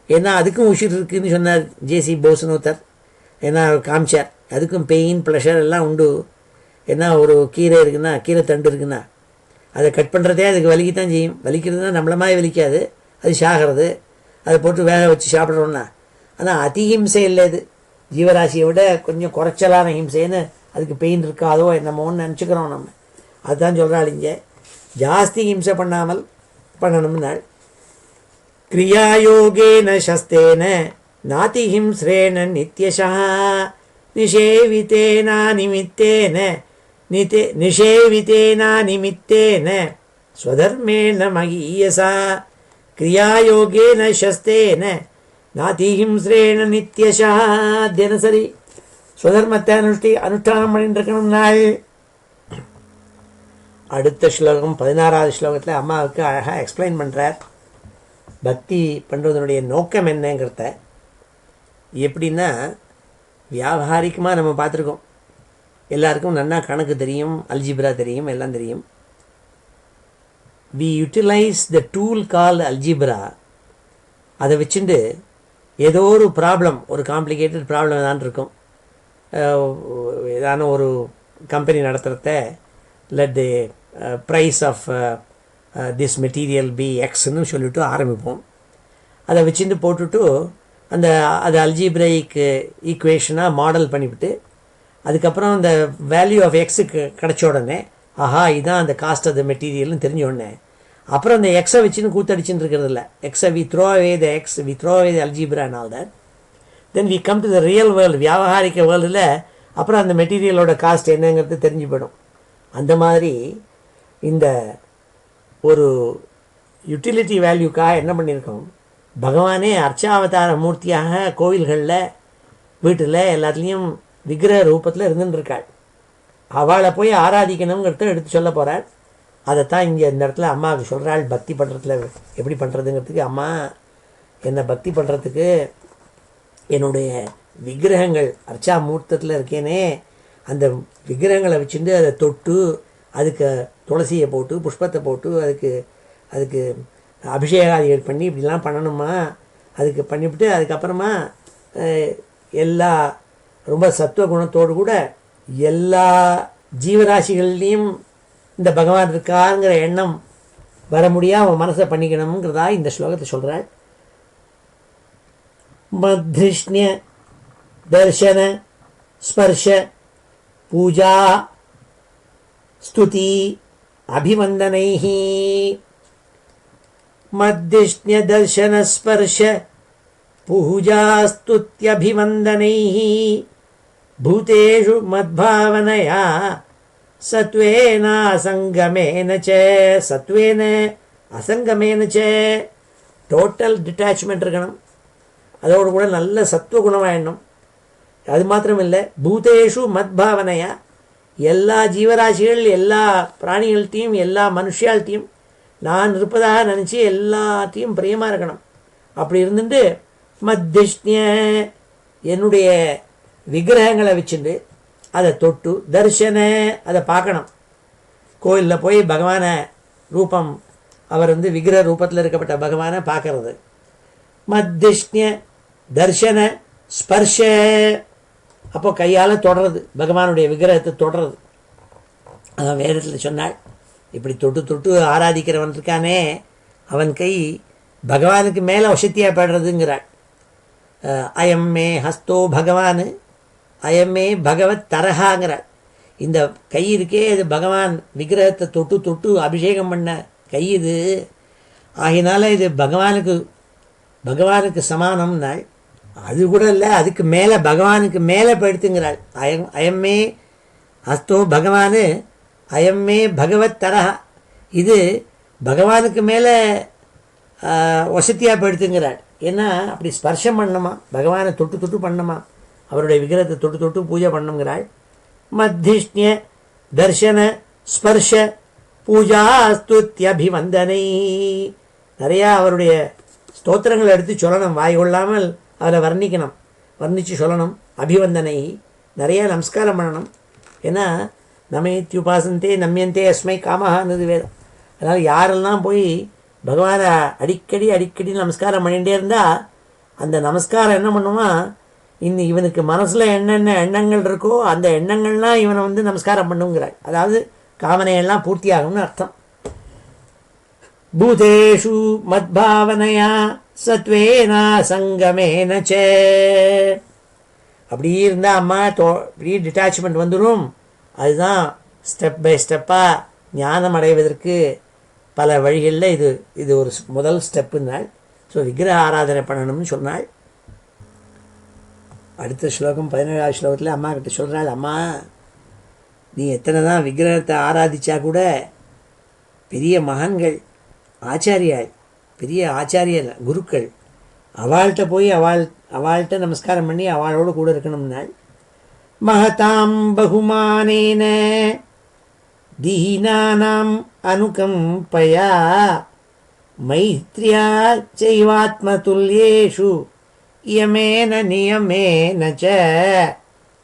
ஏன்னா அதுக்கும் உயிர் இருக்குதுன்னு சொன்னார் ஜேசி போஸ்னோத்தர். ஏன்னா அவர் காமிச்சார், அதுக்கும் பெயின் ப்ளஷர் எல்லாம் உண்டு. ஏன்னா ஒரு கீரை இருக்குன்னா, கீரை தண்டு இருக்குன்னா அதை கட் பண்ணுறதே அதுக்கு வலிக்கத்தான் செய்யும். வலிக்கிறதுனா நம்மள மாதிரி வலிக்காது, அது சாகிறது. அதை போட்டு வேக வச்சு சாப்பிட்றோன்னா ஆனால் அதிஹிம்சை இல்லை, இது ஜீவராசியை விட கொஞ்சம் குறைச்சலான ஹிம்சைன்னு அதுக்கு பெயின் இருக்காதோ என்னமோன்னு நினச்சிக்கிறோம் நம்ம. அதுதான் சொல்கிறாள் இங்கே, ஜாஸ்தி ஹிம்சை பண்ணாமல் பண்ணணும்னாள். கிரியாயோகேன சஸ்தேன நாதிஹிம்ஸ்ரேன நித்யஷா நிஷேவிதேனா நிமித்தேன நிஷேவிதேனா நிமித்தேன ஸ்வதர்மேண மகீயசா கிரியாயோகேன சஸ்தேன நாதிஹிம்ஸ்ரேன நித்யஷா. தினசரி ஸ்வதர்மத்தை அனுஷ்டானம் பண்ணிட்டு இருக்கணும் நாள். அடுத்த ஸ்லோகம் 16வது ஸ்லோகத்தில் அம்மாவுக்கு அழகாக எக்ஸ்பிளைன் பண்ணுறார் பக்தி பண்ணுறதனுடைய நோக்கம் என்னங்கிறத. எப்படின்னா, வியாபாரிகமாக நம்ம பார்த்துருக்கோம், எல்லாருக்கும் நன்னா கணக்கு தெரியும், அல்ஜிப்ரா தெரியும், எல்லாம் தெரியும். We utilise the tool call algebra. அதை வச்சுட்டு ஏதோ ஒரு ப்ராப்ளம், ஒரு காம்ப்ளிகேட்டட் ப்ராப்ளம் தான் இருக்கும். ஏதான ஒரு கம்பெனி நடத்துகிறத let the price of this material be எக்ஸ்ன்னு சொல்லிவிட்டு ஆரம்பிப்போம். அதை வச்சுட்டு போட்டுட்டு அது அல்ஜிப்ரைக் ஈக்குவேஷனாக மாடல் பண்ணிவிட்டு அதுக்கப்புறம் அந்த வேல்யூ ஆஃப் எக்ஸுக்கு கிடச்ச உடனே ஆஹா இதுதான் அந்த காஸ்ட் ஆஃப் த மெட்டீரியல்னு தெரிஞ்ச உடனே அப்புறம் அந்த எக்ஸை வச்சுன்னு கூத்தடிச்சுன்னு இருக்கிறது இல்லை. எக்ஸை we throw away the X, we throw away the algebra and all that. Then we come to the real world, வியாபாரிக்க வேர்ல்டில் அப்புறம் அந்த மெட்டீரியலோட காஸ்ட் என்னங்கிறது தெரிஞ்சு போயிடும். அந்த மாதிரி இந்த ஒரு யூட்டிலிட்டி வேல்யூக்காக என்ன பண்ணியிருக்கோம், பகவானே அர்ச்சாவதார மூர்த்தியாக கோவில்களில் வீட்டில் எல்லாத்துலேயும் விக்கிரக ரூபத்தில் இருந்துட்டுருக்காள். அவளை போய் ஆராதிக்கணுங்கிறத எடுத்து சொல்ல போகிறாள். அதைத்தான் இங்கே இந்த இடத்துல அம்மாவுக்கு சொல்கிறாள். பக்தி பண்ணுறதுல எப்படி பண்ணுறதுங்கிறதுக்கு, அம்மா என்னை பக்தி பண்ணுறதுக்கு என்னுடைய விக்கிரகங்கள் அர்ச்சா மூர்த்தத்தில் இருக்கேனே அந்த விக்கிரகங்களை வச்சுட்டு அதை தொட்டு அதுக்கு துளசியை போட்டு புஷ்பத்தை போட்டு அதுக்கு அபிஷேகாதிகள் பண்ணி இப்படிலாம் பண்ணணுமா, அதுக்கு பண்ணிவிட்டு அதுக்கப்புறமா எல்லா ரொம்ப சத்துவ குணத்தோடு கூட எல்லா ஜீவராசிகள்லேயும் இந்த பகவான் இருக்காருங்கிற எண்ணம் வர முடியாது அவன் மனசை பண்ணிக்கணுங்கிறதா இந்த ஸ்லோகத்தை சொல்கிறாள். மத்ரிஷ்ணிய தர்ஷன ஸ்பர்ஷ பூஜா ஸ்துதி அபிவந்தனைஹி. மத்ரிஷ்ணிய தர்ஷன ஸ்பர்ஷ பூஜா ஸ்துத்யபிவந்தனைஹி பூதேஷு மத்பாவனயா சத்வேன அசங்கமேன ச. சத்வேன அசங்கமேன ச, டோட்டல் டிட்டாச்மெண்ட் இருக்கணும். அதோடு கூட நல்ல சத்துவகுணமாயிடணும். அது மாத்திரம் இல்லை, பூதேஷு மத்பாவனையா, எல்லா ஜீவராசிகள் எல்லா பிராணிகள்கிட்டையும் எல்லா மனுஷியால்கிட்டையும் நான் இருப்பதாக நினச்சி எல்லாத்தையும் பிரியமாக இருக்கணும். அப்படி இருந்துட்டு மத்திஷ்ணிய என்னுடைய விக்கிரகங்களை வச்சுட்டு அதை தொட்டு தரிசன அதை பார்க்கணும். கோயிலில் போய் பகவானை ரூபம் அவர் விக்கிரக ரூபத்தில் இருக்கப்பட்ட பகவானை பார்க்கறது. மத்திஷ்ணிய தர்ஷன ஸ்பர்ஷ, அப்போ கையால் தொடறது, பகவானுடைய விக்கிரகத்தை தொடறது. அதான் வேதத்தில் சொன்னாள், இப்படி தொட்டு தொட்டு ஆராதிக்கிறவன் இருக்கானே அவன் கை பகவானுக்கு மேலே வசத்தியாக படுறதுங்கிறாள். அயம்மே ஹஸ்தோ பகவான் அயம்மே பகவத் தரகாங்கிறாள். இந்த கை இருக்கே இது பகவான் விக்கிரகத்தை தொட்டு தொட்டு அபிஷேகம் பண்ண கை இது. ஆகினால இது பகவானுக்கு சமானம்னாள். அது கூட இல்லை, அதுக்கு மேலே பகவானுக்கு மேலே போயிடுத்துங்கிறாள். அயம்மே ஹஸ்தோ பகவான் அயம்மே பகவத் தரஹா, இது பகவானுக்கு மேலே வசதியாக போயிடுத்துங்கிறாள். ஏன்னா அப்படி ஸ்பர்ஷம் பண்ணணுமா, பகவானை தொட்டு தொட்டு பண்ணணுமா, அவருடைய விக்கிரகத்தை தொட்டு தொட்டு பூஜை பண்ணணுங்கிறாள். மத்திஷ்ணிய தர்ஷன ஸ்பர்ஷ பூஜா ஸ்துத்யபிவந்தனை, நிறையா அவருடைய ஸ்தோத்திரங்களை எடுத்து சொல்லணும், வாய் கொள்ளாமல் அதில் வர்ணித்து சொல்லணும். அபிவந்தனை, நிறையா நமஸ்காரம் பண்ணணும். ஏன்னா நமேத்யுபாசந்தே நம்யந்தே அஸ்மை காமஹான்னு வேதம். அதனால் யாரெல்லாம் போய் பகவானை அடிக்கடி நமஸ்காரம் பண்ணிகிட்டே இருந்தால் அந்த நமஸ்காரம் என்ன பண்ணுமா, இவனுக்கு மனசில் என்னென்ன எண்ணங்கள் இருக்கோ அந்த எண்ணங்கள்லாம் இவனை நமஸ்காரம் பண்ணுங்கிறாள். அதாவது காமனையெல்லாம் பூர்த்தியாகும்னு அர்த்தம். பூதேஷு மத்பாவனையா சத்வேனா சங்கமேன ச. அப்படி இருந்தால் அம்மா இப்படி டிட்டாச்மெண்ட் வந்துடும். அதுதான் ஸ்டெப் பை ஸ்டெப்பாக ஞானம் அடைவதற்கு பல வழிகளில் இது ஒரு முதல் ஸ்டெப்புன்னாள். ஸோ விக்கிரக ஆராதனை பண்ணணும்னு சொன்னாள். அடுத்த ஸ்லோகம் 17வது ஸ்லோகத்தில் அம்மா கிட்ட சொல்கிறாள், அம்மா நீ எத்தனை தான் விக்கிரகத்தை ஆராதிச்சா கூட பெரிய மகான்கள் ஆச்சாரியாள், பெரிய ஆச்சாரிய குருக்கள், அவள்கிட்ட போய் அவள்கிட்ட நமஸ்காரம் பண்ணி அவளோடு கூட இருக்கணும்னாள். மகதாம் பகுமானேன தீனானாம் அனுகம்பயா மைத்ரியா சைவாத்மதுல்யேஷு யமேன நியமேன ச.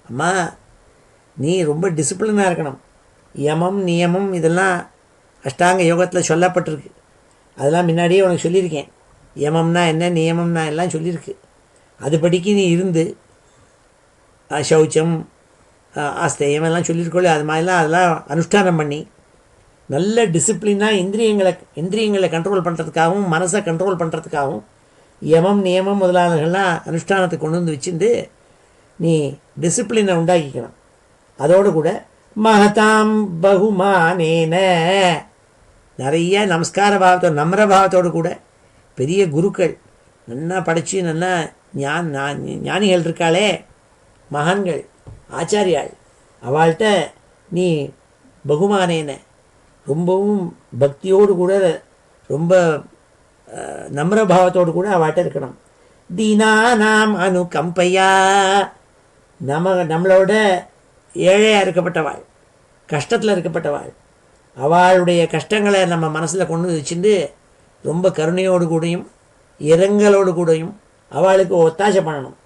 அம்மா நீ ரொம்ப டிசிப்ளினாக இருக்கணும். யமம் நியமம் இதெல்லாம் அஷ்டாங்க யோகத்தில் சொல்லப்பட்டிருக்கு. அதெல்லாம் முன்னாடியே உனக்கு சொல்லியிருக்கேன். யமம்னா என்ன, நியமம்னா எல்லாம் சொல்லியிருக்கு. அதுபடிக்கு நீ இருந்து சௌச்சம் ஆஸ்தேயம் எல்லாம் சொல்லியிருக்கோள். அது மாதிரிலாம் அதெல்லாம் அனுஷ்டானம் பண்ணி நல்ல டிசிப்ளினாக இந்திரியங்களை கண்ட்ரோல் பண்ணுறதுக்காகவும் மனசை கண்ட்ரோல் பண்ணுறதுக்காகவும் யமம் நியமம் முதலானவர்கள்லாம் அனுஷ்டானத்தை கொண்டு வந்து வச்சுட்டு நீ டிசிப்ளினை உண்டாக்கிக்கணும். அதோடு கூட மகதாம் பகுமானேன நிறைய நமஸ்கார பாவத்தோடு நம்ர பாவத்தோடு கூட பெரிய குருக்கள் நல்லா படித்து நல்லா ஞானிகள் இருக்காளே, மகான்கள் ஆச்சாரியாள், அவள்கிட்ட நீ பகுமானேன ரொம்பவும் பக்தியோடு கூட ரொம்ப நம்ரபாவத்தோடு கூட அவள்கிட்ட இருக்கணும். தீனானாம் அனுகம்பையா நம்மளோட ஏழையாக இருக்கப்பட்டவாள், கஷ்டத்தில் இருக்கப்பட்டவாள், அவளுடைய கஷ்டங்களை நம்ம மனசில் கொண்டு வச்சுட்டு ரொம்ப கருணையோடு கூடயும் இரங்கலோடு கூடயும் அவளுக்கு ஒத்தாசை பண்ணணும்.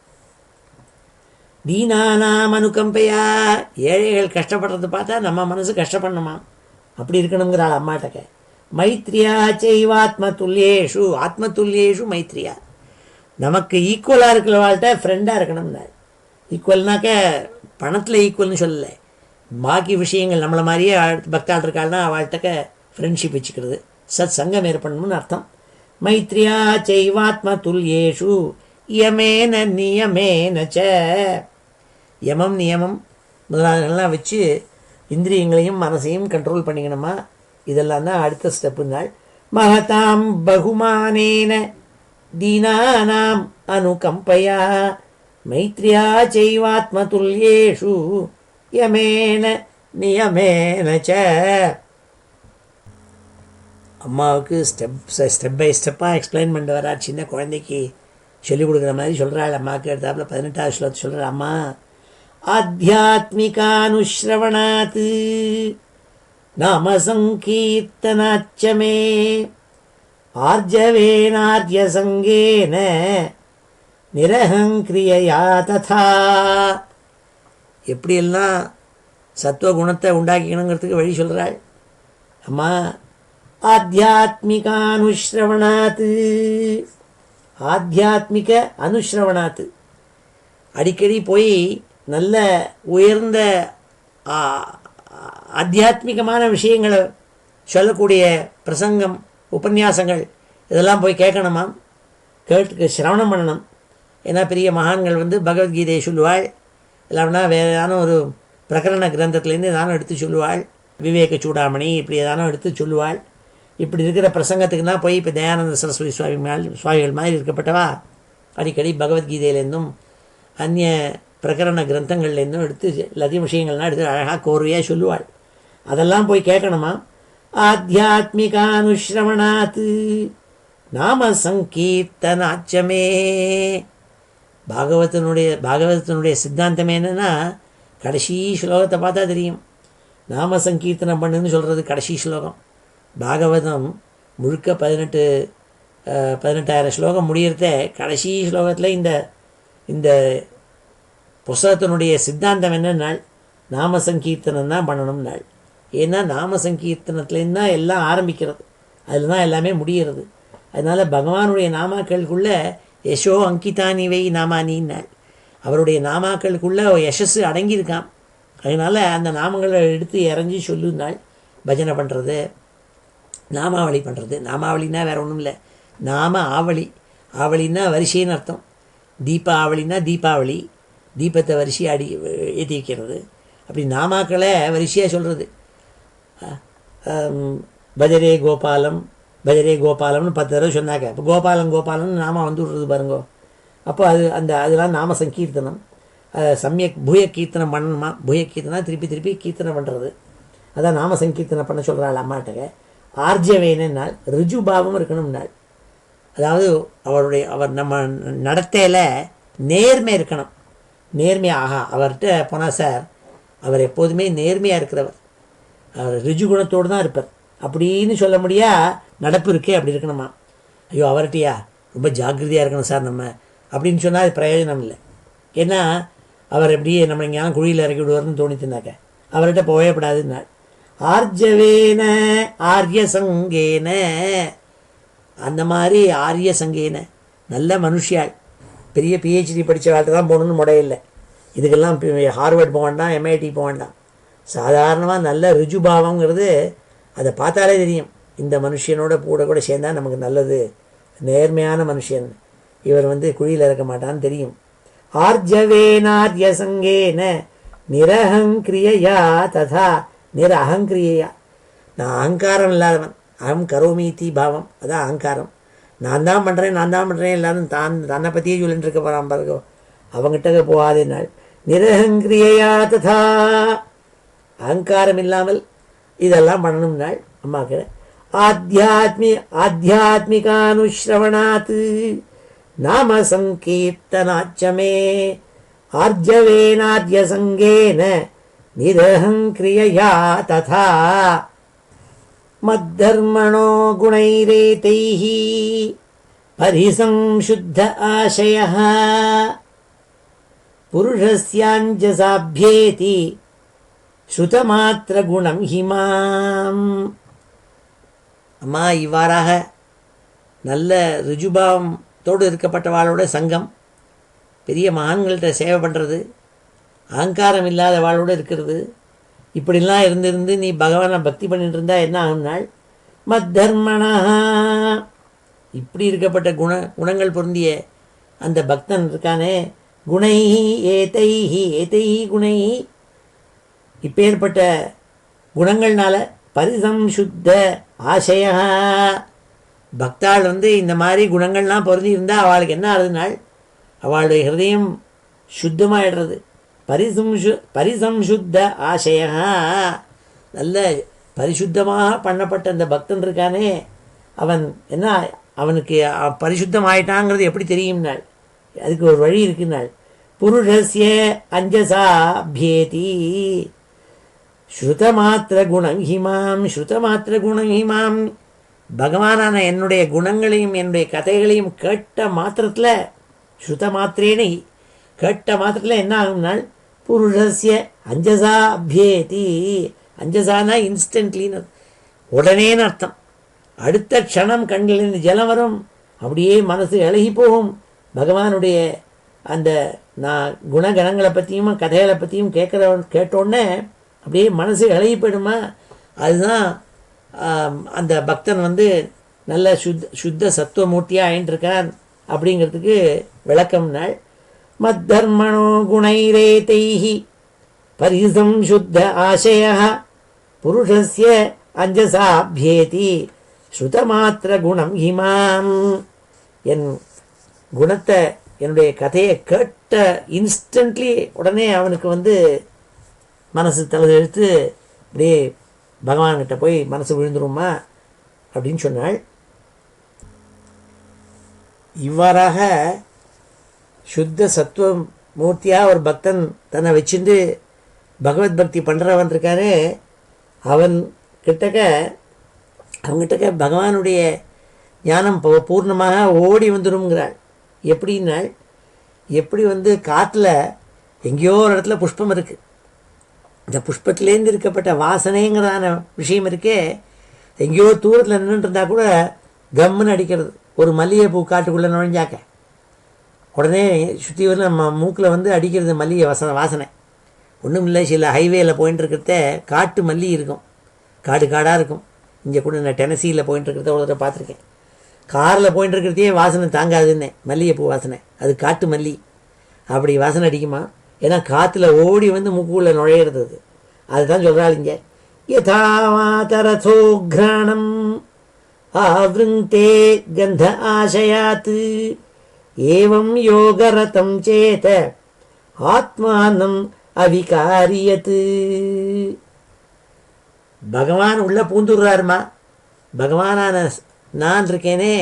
தீனானாம் அனுகம்பையா ஏழைகள் கஷ்டப்படுறது பார்த்தா நம்ம மனசு கஷ்டப்படணுமா, அப்படி இருக்கணுங்கிறாள் அம்மாட்டக்க. மைத்ரியா செய்வாத்மதுல்யேஷு ஆத்மதுல்யேஷு மைத்ரியா நமக்கு ஈக்குவலாக இருக்கிறவாள்கிட்ட ஃப்ரெண்டாக இருக்கணும்னாள். ஈக்குவல்னாக்க பணத்தில் ஈக்குவல்னு சொல்லலை, பாக்கி விஷயங்கள் நம்மளை மாதிரியே பக்தாள் இருக்காள்னா அவள்கிட்டக்க ஃப்ரெண்ட்ஷிப் வச்சுக்கிறது, சத் சங்கம் ஏற்படணும்னு அர்த்தம். மைத்ரியா செய்வாத்மதுல்யேஷு யமேன நியமேன ச. யமம் நியமம் முதலாளர்கள்லாம் வச்சு இந்திரியங்களையும் மனசையும் கண்ட்ரோல் பண்ணிக்கணுமா. இதெல்லாம் தான் அடுத்த ஸ்டெப்புன்னாள். மகதாம் பகுமானேன தீனானாம் அனுகம்பயா மைத்ரியா செய்வாத்மதுல்யேஷு யமேன நியமேன ச. அம்மாவுக்கு ஸ்டெப் பை ஸ்டெப்பாக எக்ஸ்பிளைன் பண்ணிட்டு வரா. சின்ன குழந்தைக்கு சொல்லிக் கொடுக்குற மாதிரி சொல்கிறாள். அம்மாவுக்கு எடுத்தாப்புல 18வது ஸ்லோகத்தை சொல்கிற, அம்மா ஆத்தியாத்மிகானுஸ்ரவணாத் நாம சங்கீர்த்தனாச்சமே ஆர்ஜவேனார்ய சங்கேன நிரஹங்கிரியா ததா. எப்படியெல்லாம் சத்துவகுணத்தை உண்டாக்கிக்கணுங்கிறதுக்கு வழி சொல்கிறாள் அம்மா. ஆத்தியாத்மிகானுஸ்ரவணாத் ஆத்தியாத்மிக அனுஸ்ரவணாத் அடிக்கடி போய் நல்ல உயர்ந்த ஆத்தியாத்மிகமான விஷயங்களை சொல்லக்கூடிய பிரசங்கம் உபன்யாசங்கள் இதெல்லாம் போய் கேட்கணுமாம், சிரவணம் பண்ணணும். ஏன்னா பெரிய மகான்கள் பகவத்கீதையை சொல்லுவாள், இல்லைன்னா வேறு ஏதான ஒரு பிரகரண கிரந்தத்துலேருந்து ஏதானும் எடுத்து சொல்லுவாள், விவேக சூடாமணி இப்படி ஏதானும் எடுத்து சொல்லுவாள். இப்படி இருக்கிற பிரசங்கத்துக்கு தான் போய் இப்போ தயானந்த சரஸ்வதி சுவாமிகள் மாதிரி இருக்கப்பட்டவா அடிக்கடி பகவத்கீதையிலேருந்தும் அந்நிய பிரகரண கிரந்தங்கள்லேருந்தும் எடுத்து எல்லாத்தையும் விஷயங்கள்லாம் எடுத்து அழகாக கோர்வையாக சொல்லுவாள். அதெல்லாம் போய் கேட்கணுமா. ஆத்தியாத்மிகானுஸ்ரவணாத் நாம சங்கீர்த்தனாச்சமே. பாகவதத்தினுடைய சித்தாந்தம் என்னென்னா, கடைசி ஸ்லோகத்தை பார்த்தா தெரியும். நாம சங்கீர்த்தனம் பண்ணுன்னு சொல்கிறது கடைசி ஸ்லோகம். பாகவதம் முழுக்க 18,000 ஸ்லோகம் முடியறத கடைசி ஸ்லோகத்தில் இந்த புஸ்தகத்தினுடைய சித்தாந்தம் என்னன்னாள், நாம சங்கீர்த்தனம் தான் பண்ணணும் நாள். ஏன்னா நாம சங்கீர்த்தனத்துலேருந்து தான் எல்லாம் ஆரம்பிக்கிறது, அதில் தான் எல்லாமே முடிகிறது. அதனால் பகவானுடைய நாமாக்களுக்குள்ளே யசோ அங்கிதானிவை நாமானின்னாள். அவருடைய நாமாக்களுக்குள்ளே யசஸ் அடங்கியிருக்கான். அதனால் அந்த நாமங்களை எடுத்து இறஞ்சி சொல்லுனாள். பஜனை பண்ணுறது, நாமாவளி பண்ணுறது. நாமாவளின்னா வேறு ஒன்றும் இல்லை, நாம ஆவளி. ஆவலின்னா வரிசைன்னு அர்த்தம். தீபாவளின்னா தீபாவளி, தீபத்தை வரிசையாக ஏற்றி வைக்கிறது. அப்படி நாமாக்களை வரிசையாக சொல்கிறது. பஜரே கோபாலம், பஜரே கோபாலம்னு 10 தடவை சொன்னாக்க இப்போ கோபாலம் கோபாலம்னு நாம வந்து விடுறது பாருங்கோ. அப்போ அதெல்லாம் நாம சங்கீர்த்தனம். சமயக் பூய கீர்த்தனம் பண்ணணுமா, பூய கீர்த்தனா திருப்பி திருப்பி கீர்த்தனை பண்ணுறது, அதான் நாம சங்கீர்த்தனை பண்ண சொல்கிறாள் அம்மாட்டக. ஆர்ஜவேனால் ரிஜுபாவம் இருக்கணும்னாள். அதாவது அவர் நம்ம நடத்தையில் நேர்மை இருக்கணும். நேர்மையாக அவர்கிட்ட போனால் சார், அவர் எப்போதுமே நேர்மையாக இருக்கிறவர், அவர் ரிஜு குணத்தோடு தான் இருப்பார் அப்படின்னு சொல்ல முடியா நடப்பு இருக்கே அப்படி இருக்கணுமா. ஐயோ அவர்கிட்டயா ரொம்ப ஜாக்கிரதையாக இருக்கணும் சார் நம்ம அப்படின்னு சொன்னால் அது பிரயோஜனம் இல்லை. ஏன்னா அவர் எப்படியே நம்ம ஞானம் குழியில் இறக்கி விடுவார்னு தோணித்துனாக்க அவர்கிட்ட போகவே கூடாதுன்னாள். ஆர்ஜவேன ஆரிய சங்கேன, அந்த மாதிரி ஆரிய சங்கேன நல்ல மனுஷியாள், பெரிய பிஹெச்டி படித்த வாழ்க்கை தான் போகணுன்னு முடையில்லை. இதுக்கெல்லாம் ஹார்வர்ட் போக வேண்டாம், MIT போக வேண்டாம். சாதாரணமாக நல்ல ரிஜுபாவங்கிறது அதை பார்த்தாலே தெரியும். இந்த மனுஷனோட கூட சேர்ந்தால் நமக்கு நல்லது, நேர்மையான மனுஷன், இவர் குழியில் இறக்க மாட்டான்னு தெரியும். ஆர்ஜவேனார்ய சங்கேன நிரஹங்கிரியா ததா நிரஹங்கிரியா. நான் அகங்காரம் இல்லாதவன், அகம் கரோமீதி பாவம், அதான் அகங்காரம். நான் தான் பண்ணுறேன் எல்லாரும் தன்னை பற்றியே சொல்லிட்டு இருக்க போகிறான் பாருங்க. அவங்ககிட்ட போகாதே நாள். நிரஹங்கிரியா ததா, அகங்காரம் இல்லாமல் இதெல்லாம் பண்ணணும்னாள் அம்மாக்கிற. ஆத்தியாத்மிகானுஸ்ரவணாத் நாம சங்கீர்த்தனாச்சமே ஆர்ஜவேனார்ய சங்கேன நிரஹங்கிரியா ததா மத்தர்மணோ குணைரேதைஹ பரிசம்சுத்த ஆசயः புருஷஸ்யாஞ்சசாப்யேதி ஸ்ருதமாத்திர குணம் ஹிமாம். அம்மா, இவ்வாறாக நல்ல ருஜுபாவத்தோடு இருக்கப்பட்டவாளோட சங்கம், பெரிய மகான்கள்கிட்ட சேவை பண்ணுறது, அகங்காரம் இல்லாத வாளோடு இருக்கிறது, இப்படிலாம் இருந்திருந்து நீ பகவானை பக்தி பண்ணிட்டு இருந்தா என்ன ஆகும்னாள். மத்தர்மணா, இப்படி இருக்கப்பட்ட குணங்கள் பொருந்திய அந்த பக்தன் இருக்கானே, குணைஹி ஏதைஹி குணைஹி, இப்பேற்பட்ட குணங்கள்னால பரிசம்சுத்த ஆசய, பக்தாள் இந்த மாதிரி குணங்கள்லாம் பொருந்தி இருந்தால் அவளுக்கு என்ன ஆகுதுனாள், அவளுடைய ஹிருதயம் சுத்தமாகிடுறது. பரிசம்சுத்த ஆசய, நல்ல பரிசுத்தமாக பண்ணப்பட்ட அந்த பக்தன் இருக்கானே அவன் என்ன, அவனுக்கு பரிசுத்தம் ஆயிட்டாங்கிறது எப்படி தெரியும்னாள். அதுக்கு ஒரு வழி இருக்குன்னாள். புருஷஸ்ய அஞ்சசா அபியேதி ஸ்ருதமாத்திர குணம் ஹிமாம். ஸ்ருதமாத்திர குணம் ஹிமாம், பகவானான என்னுடைய குணங்களையும் என்னுடைய கதைகளையும் கேட்ட மாத்திரத்தில், ஸ்ருத மாத்திரேனே கேட்ட மாத்திரத்தில் என்ன ஆகும்னாள், புருஷஸ்ய அஞ்சசா அபியேதி. அஞ்சசானா இன்ஸ்டன்ட்லின்னு, உடனேன்னு அர்த்தம். அடுத்த க்ஷணம் கண்களில் ஜலம் வரும், அப்படியே மனசு இழகி போகும். பகவானுடைய அந்த நான் குணகணங்களை பற்றியும் கதைகளை பற்றியும் கேட்டோடனே அப்படியே மனசு இழகி போயிடுமா. அதுதான் அந்த பக்தன் நல்ல சுத்த சத்துவமூர்த்தியாக ஆயின்ட்டுருக்கான் அப்படிங்கிறதுக்கு விளக்கம்னாள். மத்தர்மணோ குணைரேதைஹி பரிசம்சுத்த ஆசய புருஷஸ்ய அஞ்சசாப்யேதி ஸ்ருதமாத்திர குணம் ஹிமாம். என் குணத்தை, என்னுடைய கதையை கேட்ட இன்ஸ்டன்ட்லி உடனே அவனுக்கு மனசு தலையெழுத்து அப்படியே பகவான்கிட்ட போய் மனசு விழுந்துருமா அப்படின்னு சொன்னாள். இவ்வாறாக சுத்த சத்துவ மூர்த்தியாக ஒரு பக்தன் தன்னை வச்சுட்டு பகவத் பக்தி பண்ணுறவன் இருக்காரு. அவங்ககிட்டக்க பகவானுடைய ஞானம் பூர்ணமாக ஓடி வந்துடும்ங்கிறாள். எப்படின்னாள், எப்படி காட்டில் எங்கேயோ ஒரு இடத்துல புஷ்பம் இருக்குது, இந்த புஷ்பத்திலேருந்து இருக்கப்பட்ட வாசனைங்கிறதான விஷயம் இருக்கே, எங்கேயோ தூரத்தில் நின்றுட்டு இருந்தால் கூட கம்முன்னு அடிக்கிறது. ஒரு மல்லிகைப்பூ காட்டுக்குள்ளே நுழைஞ்சாக்க உடனே சுற்றி வரல நம்ம மூக்கில் அடிக்கிறது மல்லிகை வாசனை. ஒன்றும் இல்லை, சில ஹைவேயில் போயின்ட்டு இருக்கிறத காட்டு மல்லி இருக்கும், காடாக இருக்கும். இங்கே கூட நான் டெனசியில் போயின்ட்டு இருக்கிறத ஒரு தடவை பார்த்துருக்கேன். காரில் போயிட்டு இருக்கிறதையே வாசனை தாங்காதுன்னே, மல்லிகைப்பூ வாசனை, அது காட்டு மல்லி, அப்படி வாசனை அடிக்குமா. ஏன்னா காற்றுல ஓடி வந்து மூக்குள்ள நுழையிறது அது. அதுதான் சொல்கிறாள் இங்கே, யதாவாதரசோக்ராணம் ஆவ்ருங்கே கந்த ஆசயாத் ஏவம் யோகரதம் சேத ஆத்மானம் அவிகாரியத்து. பகவான் உள்ள பூந்துடுறாருமா. பகவானான நான் இருக்கேனே,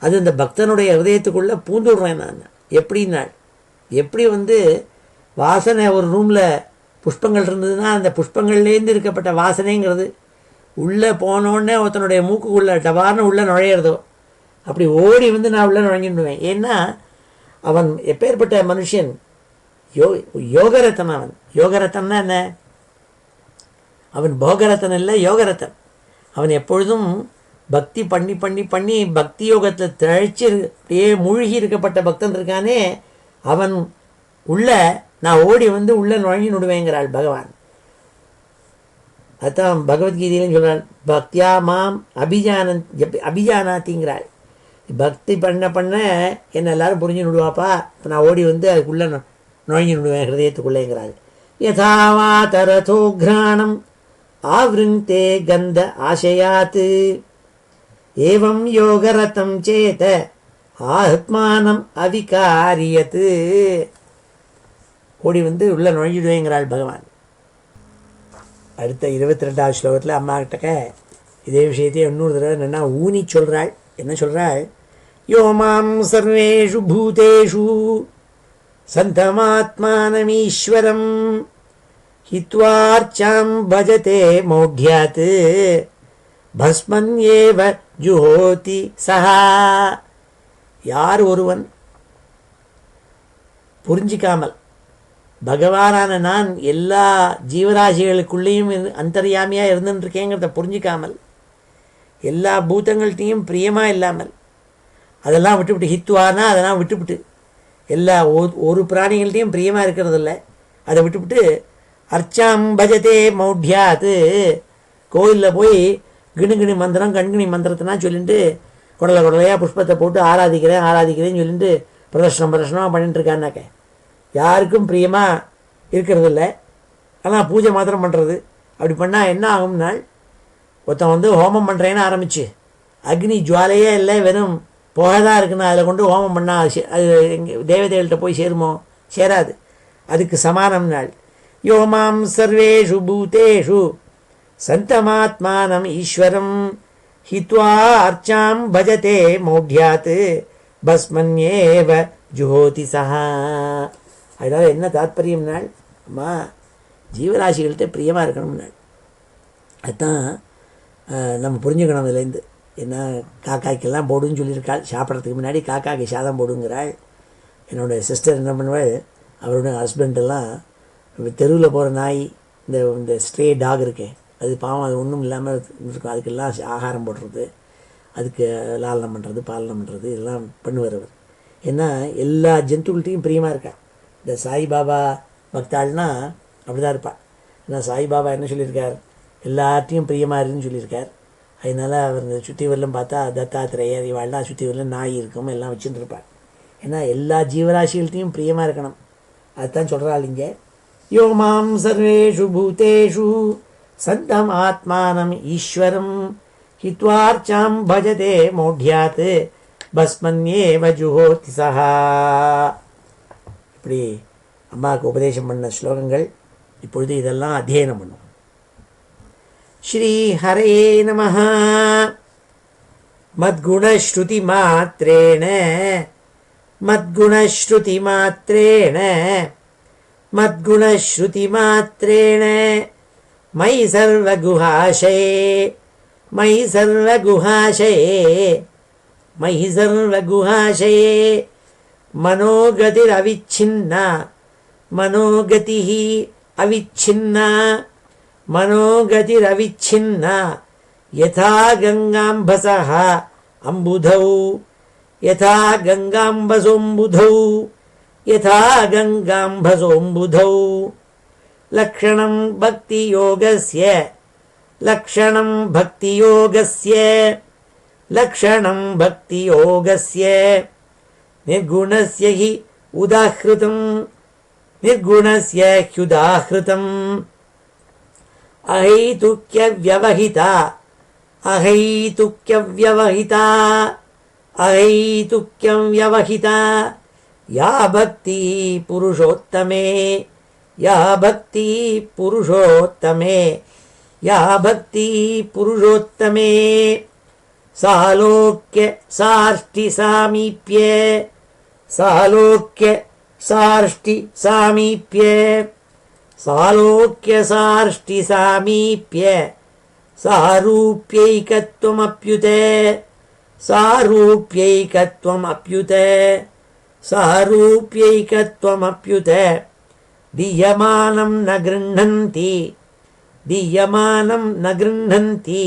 அது இந்த பக்தனுடைய ஹிருதயத்துக்குள்ளே பூந்துடுறேன் நான். எப்படின்னா, எப்படி வந்து வாசனை ஒரு ரூமில் புஷ்பங்கள் இருந்ததுன்னா அந்த புஷ்பங்கள்லேருந்து இருக்கப்பட்ட வாசனைங்கிறது உள்ளே போனோடனே ஒருத்தனுடைய மூக்குக்குள்ளே டபார்னு உள்ளே நுழையிறதோ, அப்படி ஓடி வந்து நான் உள்ளே நுழைஞ்சிடுவேன். ஏன்னா அவன் எப்பேற்பட்ட மனுஷன், யோகரத்தன். அவன் யோகரத்தன்னா என்ன? அவன் போகரத்தன் இல்லை, யோகரத்தன். அவன் எப்பொழுதும் பக்தி பண்ணி பண்ணி பண்ணி பக்தி யோகத்தில் தழைச்சி அப்படியே மூழ்கி இருக்கப்பட்ட பக்தன் இருக்கானே, அவன் உள்ள நான் ஓடி வந்து உள்ளே நுழைஞ்சி நுடுவேங்கிறாள் பகவான். அதுதான் பகவத்கீதையிலும் சொல்கிறாள், பக்தியா மாம் அபிஜானாத்திங்கிறாள். பக்தி பண்ண பண்ண என்ன எல்லாரும் புரிஞ்சு நுடுவாப்பா, இப்போ நான் ஓடி வந்து அதுக்குள்ளே நுழைஞ்சி நுடுவேன் ஹிருதயத்துக்குள்ளேங்கிறாள். யதாவா தரதோக்ராணம் ஆவ்ருங்கே கந்த ஆசயாத் ஏவம் யோகரதம் சேத ஆத்மானம் அவிகாரியத்து. ஓடி வந்து உள்ள நுழைஞ்சிடுவேங்கிறாள் பகவான். அடுத்த 22வது ஸ்லோகத்தில் அம்மா கிட்டக்க இதே விஷயத்தையே இன்னொரு தடவை என்னென்னா ஊனி சொல்கிறாள். என்ன சொல்கிறாள்? யோமாம் சர்வேஷு பூதேஷு சந்தமாத்மானமீஸ்வரம் ஹித்வார்ச்சாம் பஜதே மௌಢ்யாத் பஸ்மன்யேவ ஜுஹோதி சஹா. யார் ஒருவன் புரிஞ்சிக்காமல் பகவானான நான் எல்லா ஜீவராசிகளுக்குள்ளேயும் அந்தர்யாமியாக இருந்துட்டுருக்கேங்கிறத புரிஞ்சிக்காமல், எல்லா பூதங்கள்கிட்டையும் பிரியமாக இல்லாமல், அதெல்லாம் விட்டுவிட்டு, ஹித்வானா அதெல்லாம் விட்டுவிட்டு, எல்லா ஒரு பிராணிகள்கிட்டையும் பிரியமாக இருக்கிறதில்ல, அதை விட்டுவிட்டு அர்ச்சாம் பஜதே மௌಢ்யாத், கோயிலில் போய் கிணுகிணி மந்திரம் கண்கிணி மந்திரத்தினா சொல்லிட்டு குடலையாக புஷ்பத்தை போட்டு ஆராதிக்கிறேன்னு சொல்லிட்டு பிரதர்ஷனமாக பண்ணிட்டுருக்கான்னாக்க யாருக்கும் பிரியமாக இருக்கிறதில்ல. ஆனால் பூஜை மாத்திரம் பண்ணுறது. அப்படி பண்ணால் என்ன ஆகும்னால், ஒருத்தன் வந்து ஹோமம் பண்ணுறேன்னு ஆரம்பிச்சு அக்னி ஜுவாலையே இல்லை, வெறும் புகை தான் இருக்குன்னு அதில் கொண்டு ஹோமம் பண்ணால் அது தேவதைகள்கிட்ட போய் சேருமோ? சேராது. அதுக்கு சமானம் நாள். யோமாம் சர்வேஷு பூதேஷு சந்தமாத்மானம் ஈஸ்வரம் ஹித்வா அர்ச்சாம் பஜதே மௌಢ்யாத் பஸ்மன்யேவ ஜுஹோதி சஹா. அதனால் என்ன தாத்பரியம்னாள், அம்மா ஜீவராசிகள்கிட்ட பிரியமாக இருக்கணும்னாள். அதுதான் நம்ம புரிஞ்சுக்கணும். இதுலேருந்து என்ன, காக்காய்க்கெல்லாம் போடுன்னு சொல்லியிருக்காள். சாப்பிட்றதுக்கு முன்னாடி காக்காய்க்கு சாதம் போடுங்கிறாள். என்னோடய சிஸ்டர் என்ன பண்ணுவாள், அவரோட ஹஸ்பண்டெல்லாம் தெருவில் போகிற நாய், இந்த ஸ்ட்ரே டாக் இருக்கேன், அது பாவம், அது ஒன்றும் இல்லாமல் இருக்கும், அதுக்கெல்லாம் ஆகாரம் போடுறது, அதுக்கு லாலனம் பண்ணுறது, பாலனம் பண்ணுறது, இதெல்லாம் பண்ணுவார் அவர். ஏன்னா எல்லா ஜந்துக்கள்கிட்டையும் பிரியமாக இருக்கா. இந்த சாய்பாபா பக்தாள்னா அப்படி தான் இருப்பாள். ஏன்னா சாய்பாபா என்ன சொல்லியிருக்கார், எல்லார்ட்டையும் பிரியமாக இருக்குன்னு சொல்லியிருக்கார். அதனால் அவர் இந்த சுற்றி வரலும் பார்த்தா தத்தாத்திரேயர் இவாள்லாம் சுற்றி வரலும் நாய் இருக்கும், எல்லாம் வச்சுட்டு இருப்பாள். ஏன்னா எல்லா ஜீவராசிகள்கிட்டையும் பிரியமாக இருக்கணும். அதுதான் சொல்கிறாள் இங்கே, யோமாம் சர்வேஷு பூதேஷு சந்தம் ஆத்மானம் ஈஸ்வரம் ஹித்வார்ச்சாம் பஜதே மௌಢ்யாத் பஸ்மன்யேவ ஜுஹோதி சஹா. இப்படி அம்மாவுக்கு உபதேசம் பண்ண ஸ்லோகங்கள். இப்பொழுது இதெல்லாம் அத்தியனம் பண்ணும். ஸ்ரீ ஹரே நமஹ. மத்குணஸ்ருதி மாத்ரேண மத்குணஸ்ருதி மாத்ரேண மத்குணஸ்ருதி மாத்ரேண மயி சர்வகுஹாசயே மயி சர்வகுஹாசயே மயி சர்வகுஹாசயே மனோகதிரவிச்சின்னா மனோகதிः அவிச்சின்னா மனோகதிரவிச்சின்னா யதா கங்காம்பசः அம்புதௌ யதா கங்காம்பசோம்புதௌ யதா கங்காம்பசோம்புதௌ லக்ஷணம் பக்தி யோகஸ்ய லக்ஷணம் பக்தி யோகஸ்ய लक्षणं भक्तियोगस्य निर्गुणस्य हि उदाहृतं निर्गुणस्य ह्युदाहृतम् अहैतुक्यव्यवहिता अहैतुक्यव्यवहिता अहैतुक्यं व्यवहिता या भक्ति पुरुषोत्तमे या भक्ति पुरुषोत्तमे या भक्ति पुरुषोत्तमे सालोक्य साष्टि सामीप्य सालोक्य साष्टि सामीप्य सालोक्य साष्टि सामीप्य सारूप्यैकत्वमप्युते सारूप्यैकत्वमप्युते सारूप्यैकत्वमप्युते दीयमानं न गृह्णन्ति दीयमानं न गृह्णन्ति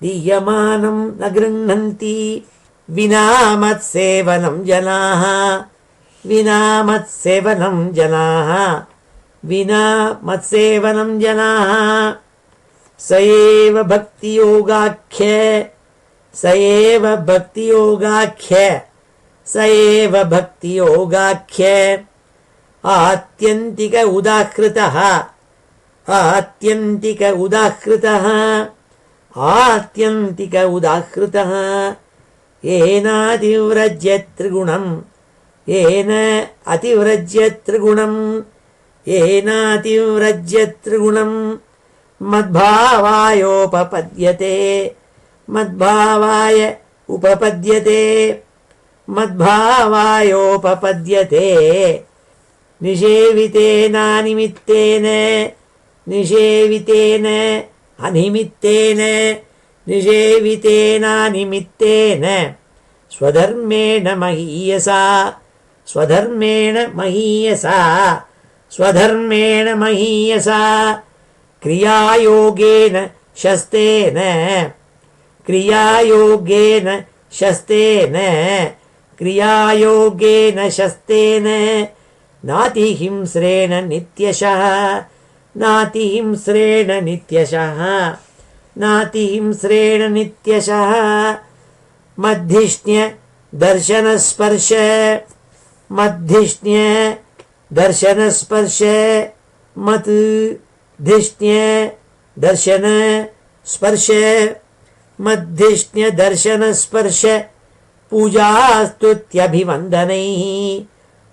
दीयमानं न गृह्णन्ति विना मत्सेवनं जनाः विना मत्सेवनं जनाः विना मत्सेवनं जनाः स एव भक्तियोगाख्य स एव भक्तियोगाख्य स एव भक्तियोगाख्य आत्यन्तिक उदाहृतः आत्यन्तिक उदाहृतः आत्यन्तिक उदाहृतः येनातिव्रज्य त्रिगुणं येन अतिव्रज्य त्रिगुणं येनातिव्रज्य त्रिगुणं मद्भावायोपपद्यते मद्भावाय उपपद्यते मद्भावायोपपद्यते निषेवितेनानिमित्तेन निषेवितेन अनिमित्तेन निषेवितेनानिमित्तेन स्वधर्मेण महीयसा स्वधर्मेण महीयसा स्वधर्मेण महीयसा क्रियायोगेन शस्तेन क्रियायोगेन शस्तेन क्रियायोगेन शस्तेन नातिहिंस्रेण नित्यशः नातिहिंस्रेण नित्यशः नातिहिंस्रेण नित्यशः मद्धिष्ण्य दर्शनस्पर्श मद्धिष्ण्य दर्शनस्पर्श मद्धिष्ण्य दर्शन स्पर्श मद्धिष्ण्य दर्शन स्पर्श पूजा स्तुत्यभिवन्दनैः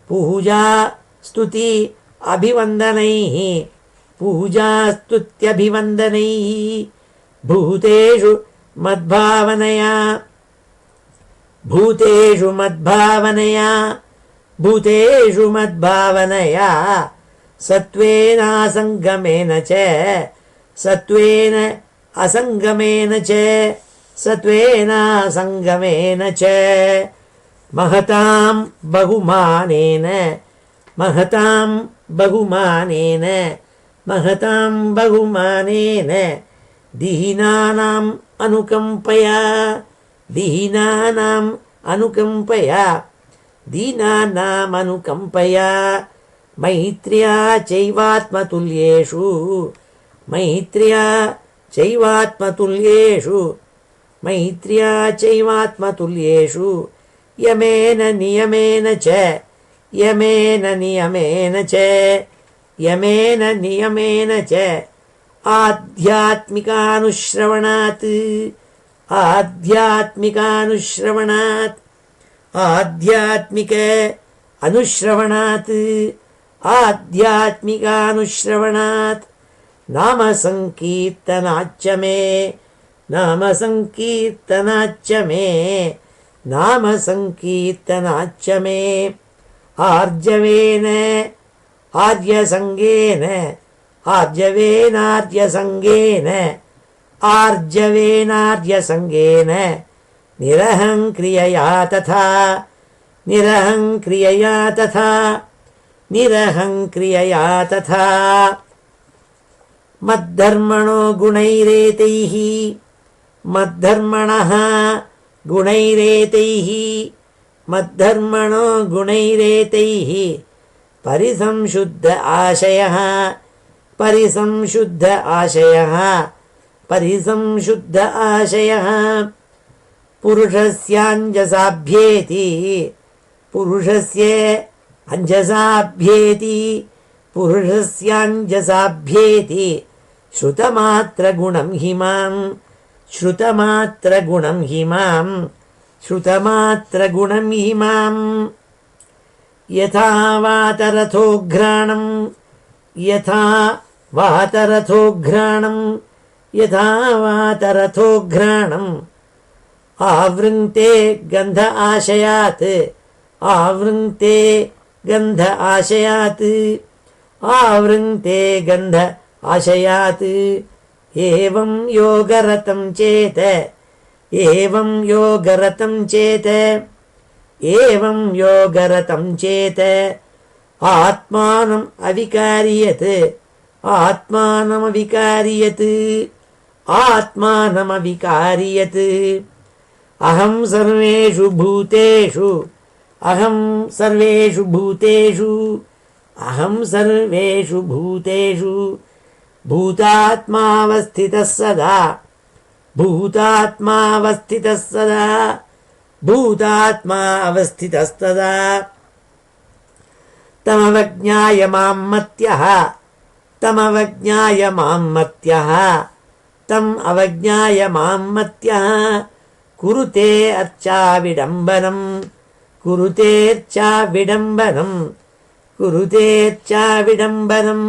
पूजा स्तुति अभिवन्दनैः पूजा स्तुत्यभिवन्दनैः भूतेषु मद्भावनया भूतेषु मद्भावनया भूतेषु मद्भावनया सत्त्वेनासङ्गमेन च सत्त्वेन असङ्गमेन च सत्त्वेनासङ्गमेन च महतां बहुमानेन महतां बहुमानेन महतां बहुमानेन दीनानाम् अनुकम्पया दीनानाम् अनुकम्पया दीनानाम् अनुकम्पया मैत्र्या चैवात्मतुल्येषु मैत्र्या चैवात्मतुल्येषु मैत्र्या चैवात्मतुल्येषु यमेन नियमेन च यमेन नियमेन च यमेन नियमेन च आध्यात्मिकानुश्रवणात् आध्यात्मिकानुश्रवणात् आध्यात्मिक अनुश्रवणात् आध्यात्मिकानुश्रवणात् नाम संकीर्तनाच्च मे नाम संकीर्तनाच्च मे नाम संकीर्तनाच्च मे आर्जवेन आर्यसङ्गेन आर्जवेनार्यसङ्गेन आर्जवेनार्यसङ्गेन निरहङ्क्रियया तथा निरहङ्क्रियया तथा निरहङ्क्रियया तथा मद्धर्मणो गुणैरेतैः मद्धर्मणः गुणैरेतैः मद्धर्मणो गुणैरेतैः परिसंशुद्ध आशयः परिसंशुद्ध आशयः परिसंशुद्ध आशयः पुरुषस्याञ्जसाभ्येति पुरुषस्य अञ्जसाभ्येति पुरुषस्याञ्जसाभ्येति श्रुतमात्रगुणं हि मां श्रुतमात्रगुणं हि मां श्रुतमात्रगुणं हि मां यथा वातरथोघ्राणं यथा वातरथोघ्राणं यथा वातरथोघ्राणं आवृङ्क्ते गन्ध आशयात् आवृङ्क्ते गन्ध आशयात् आवृङ्क्ते गन्ध आशयात् एवं योगरतं चेत एवं योगरतं चेत एवं योगरतं चेत आत्मानम् अविकार्यत् आत्मानमविकार्यत् आत्मानमविकार्यत् अहं सर्वेषु भूतेषु अहं सर्वेषु भूतेषु अहं सर्वेषु भूतेषु भूतात्मावस्थितः सदा भूतात्मावस्थितः सदा भूतात्मा अवस्थितस्तदा तमवज्ञाय मां मत्यः तमवज्ञाय मां मत्यः तम् अवज्ञाय मां मत्यः कुरुते अर्चाविडम्बनं कुरुतेऽर्चाविडम्बनं कुरुतेऽर्चाविडम्बनं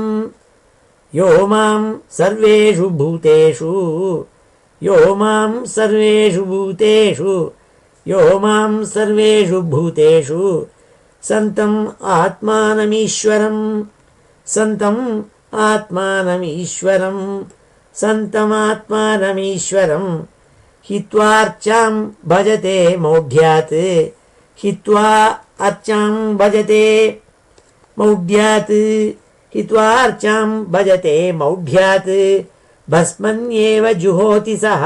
यो मां सर्वेषु भूतेषु यो मां सर्वेषु भूतेषु यो मां सर्वेषु भूतेषु सन्तम् आत्मानमीश्वरं सन्तम् आत्मानमीश्वरं सन्तमात्मानमीश्वरं हित्वार्चां भजते मौढ्यात् हित्वा अर्चां भजते मौढ्यात् हित्वा अर्चां भजते मौढ्यात् भस्मन्येव जुहोति सः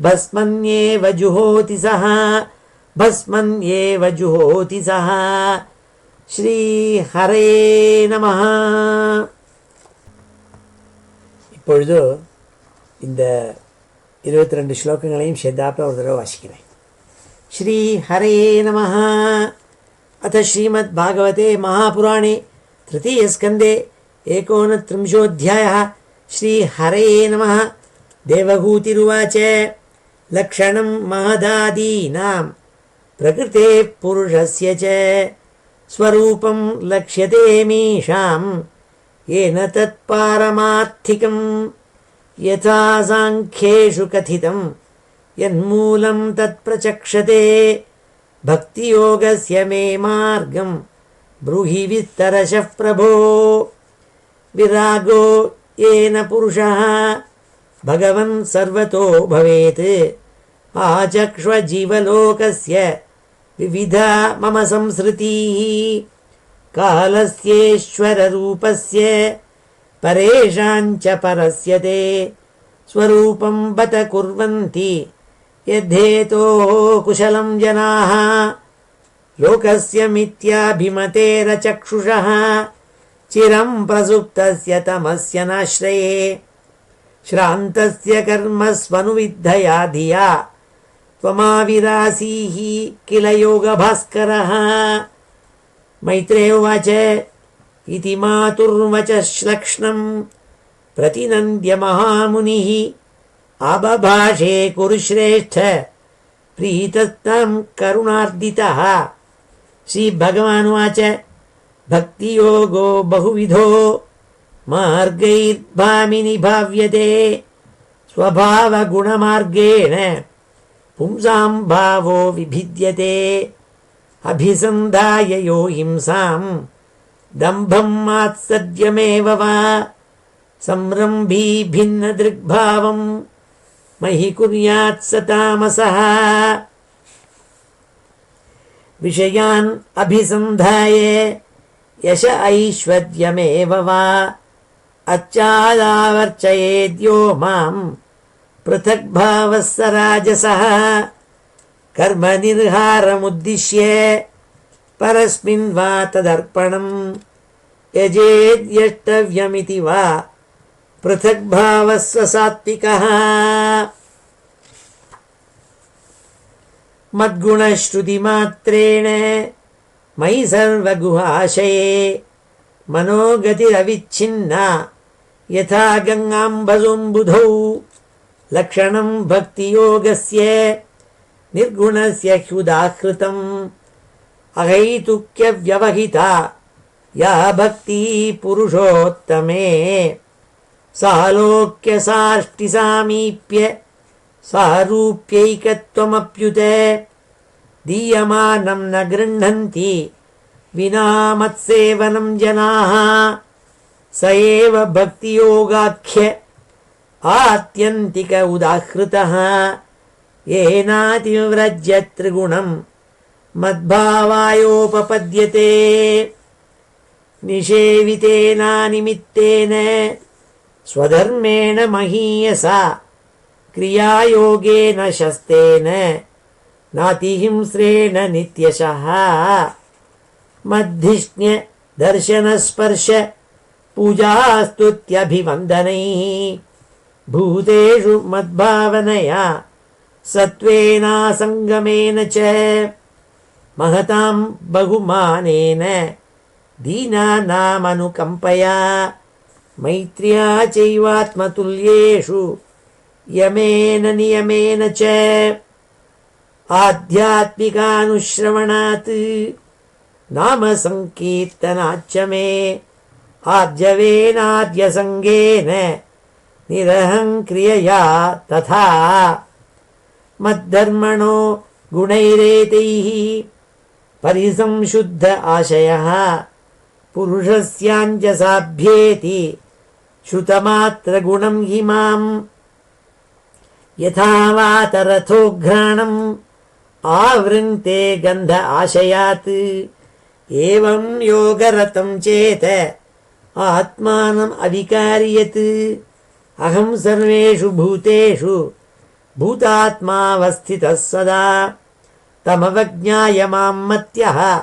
भस्मन्येव जुहोति सः भस्मन्येव जुहोति सः ஸ்ரீஹரே நமஹ. இப்பொழுது இந்த 22 ஸ்லோகங்களையும் சேர்ந்தாப்புல ஒரு தடவை வாசிக்கிறேன். ஸ்ரீஹரே நமஹ. அத ஸ்ரீமத் பாகவதே மகாபுராணே तृतीयस्कन्धे 39 श्रीहरे नमः. देवहूतिरुवाच लक्षणं महदादीनां प्रकृते पुरुषस्य च स्वरूपं लक्ष्यते मीशां येन तत्पारमार्थिकं यथा सांख्येषु कथितं यन्मूलं तत्प्रचक्षते भक्तियोगस्य मे मार्गं ब्रूहि विस्तरशः प्रभो. विरागो येन पुरुषः भगवन् सर्वतो भवेत् आचक्ष्वजीवलोकस्य विविधा मम संसृतिः कालस्येश्वररूपस्य परेषाञ्च परस्य ते स्वरूपं बत कुर्वन्ति यद्धेतोः कुशलं जनाः लोकस्य मिथ्याभिमतेरचक्षुषः चिरं प्रसुप्तस्य तमस्य नाश्रये श्रान्तस्य कर्मस्वनुविद्धया धिया त्वमाविरासीः किल योगभास्करः. मैत्रेय उवाच इति मातुर्वचः श्लक्ष्णं प्रतिनन्द्य महामुनिः आबभाषे कुरुश्रेष्ठ प्रीतस्तं करुणार्दितः. श्रीभगवानुवाच भक्तियोगो बहुविधो मार्गैर्भामिनि भाव्यते स्वभावगुणमार्गेण पुंसां भावो विभिद्यते अभिसन्धाय यो हिंसां दम्भं मात्सर्यमेव वा संरम्भी भिन्नदृग्भावं महि कुर्यात् स तामसः. विषयान् अभिसन्धाय यश ऐश्वर्यमेव वा अच्छादावर्चयेद्यो मां पृथग्भावः स राजसः. कर्मनिर्हारमुद्दिश्य परस्मिन् वा तदर्पणं यजेद्यष्टव्यमिति वा पृथग्भावः स सात्विकः. मद्गुणश्रुतिमात्रेण मयि सर्वगुहाशये मनोगतिरविच्छिन्ना यथा गङ्गाम्बुधौ लक्षणं भक्तियोगस्य निर्गुणस्य ह्युदाहृतम् अहैतुक्यव्यवहिता या भक्तिः पुरुषोत्तमे सालोक्यसाष्टिसामीप्य सारूप्यैकत्वमप्युत दीयमानं न गृह्णन्ति विना मत्सेवनं जनाः स एव भक्तियोगाख्य आत्यन्तिक उदाहृतः येनातिव्रज्य त्रिगुणं मद्भावायोपपद्यते निषेवितेनानिमित्तेन स्वधर्मेण महीयसा क्रियायोगेन शस्तेन नातिहिंस्रेण नित्यशः मद्धिष्ण्य दर्शनस्पर्श पूजास्तुत्यभिवन्दनैः भूतेषु मद्भावनया सत्त्वेनासङ्गमेन च महतां बहुमानेन दीनानामनुकम्पया मैत्र्या चैवात्मतुल्येषु यमेन नियमेन च आध्यात्मिकानुश्रवणात् नाम संकीर्तनाच्च मे आर्जवेनाद्यसङ्गेन निरहङ्क्रियया तथा मद्धर्मणो गुणैरेतैः परिसंशुद्ध आशयः पुरुषस्याञ्जसाभ्येति श्रुतमात्रगुणं हि माम् यथा वातरथोघ्राणम् आवृन्ते गन्ध आशयात् एवं योगरतं चेत आत्मानम् अविकार्यत् अहं सर्वेषु भूतेषु भूतात्मावस्थितः सदा तमवज्ञाय मां मत्यः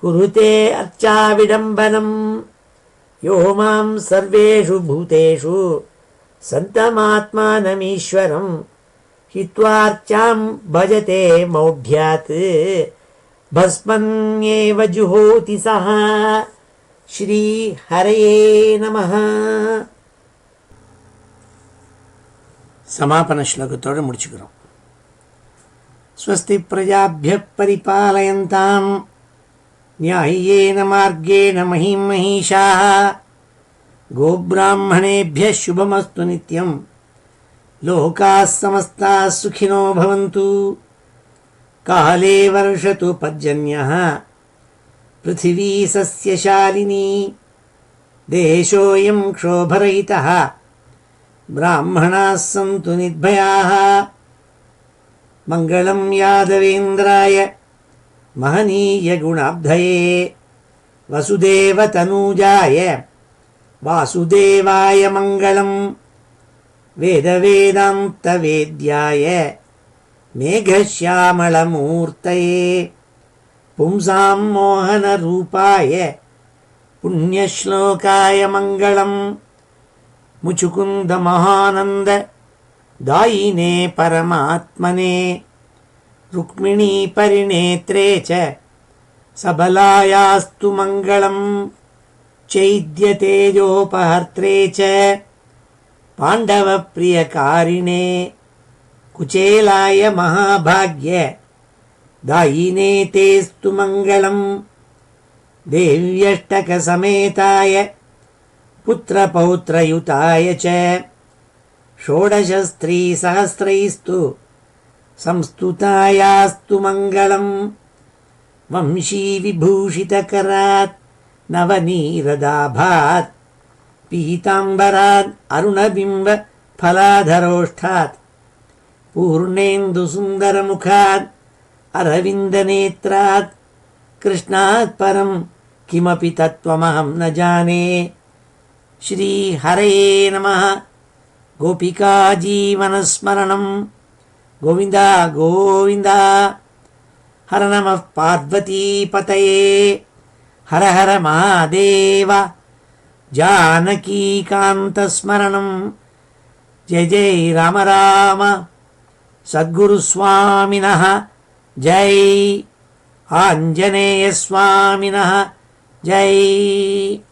कुरुते अर्चाविडम्बनम् यो मां सर्वेषु भूतेषु सन्तमात्मानमीश्वरम् हित्वार्चां भजते मौढ्यात् भस्मन्येव जुहोति सः श्रीहरये नमः. சமாபன ஸ்லோகத்தோடு முடிச்சுக்கிறோம். ஸ்வஸ்தி பிரஜாभ्यः परिपालयन्तां न्याय्येन मार्गेण महीं महिषाः गोब्राह्मणेभ्यः शुभमस्तु नित्यं लोकाः समस्ताः सुखिनो भवन्तु. काले वर्षतु पर्जन्यः पृथिवी सस्यशालिनी देशोऽयं क्षोभरहितः ब्राह्मणाः सन्तु निर्भयाः. मङ्गलं यादवेन्द्राय महनीयगुणाब्धये वसुदेवतनूजाय वासुदेवाय मङ्गलम्. वेदवेदान्तवेद्याय मेघश्यामलमूर्तये पुंसां मोहनरूपाय पुण्यश्लोकाय मङ्गलम्. मुचुकुन्द महानन्द दायिने परमात्मने रुक्मिणी परिणेत्रे च सबलायास्तु मङ्गलम्. चैद्यतेजोपहर्त्रे च पाण्डवप्रियकारिणे कुचेलाय महाभाग्य दायिने तेस्तु मङ्गलम्. देव्यष्टकसमेताय पुत्रपौत्रयुताय च षोडशस्त्रीसहस्रैस्तु संस्तुतायास्तु मङ्गलम्. वंशीविभूषितकरात् नवनीरदाभात् पीताम्बरात् अरुणबिम्ब फलाधरोष्ठात् पूर्णेन्दुसुन्दरमुखात् अरविन्दनेत्रात् कृष्णात् परं किमपि तत्त्वमहं न जाने. श्रीहरये नमः. गोपिका जीवनस्मरणं गोविन्द गोविन्द. हर नमः पार्वतीपतये हर हर महादेव. जानकीकान्तस्मरणं जय जय राम राम. सद्गुरुस्वामिनः ஜெய் ஆஞ்சநேய சுவாமினः ஜெய்.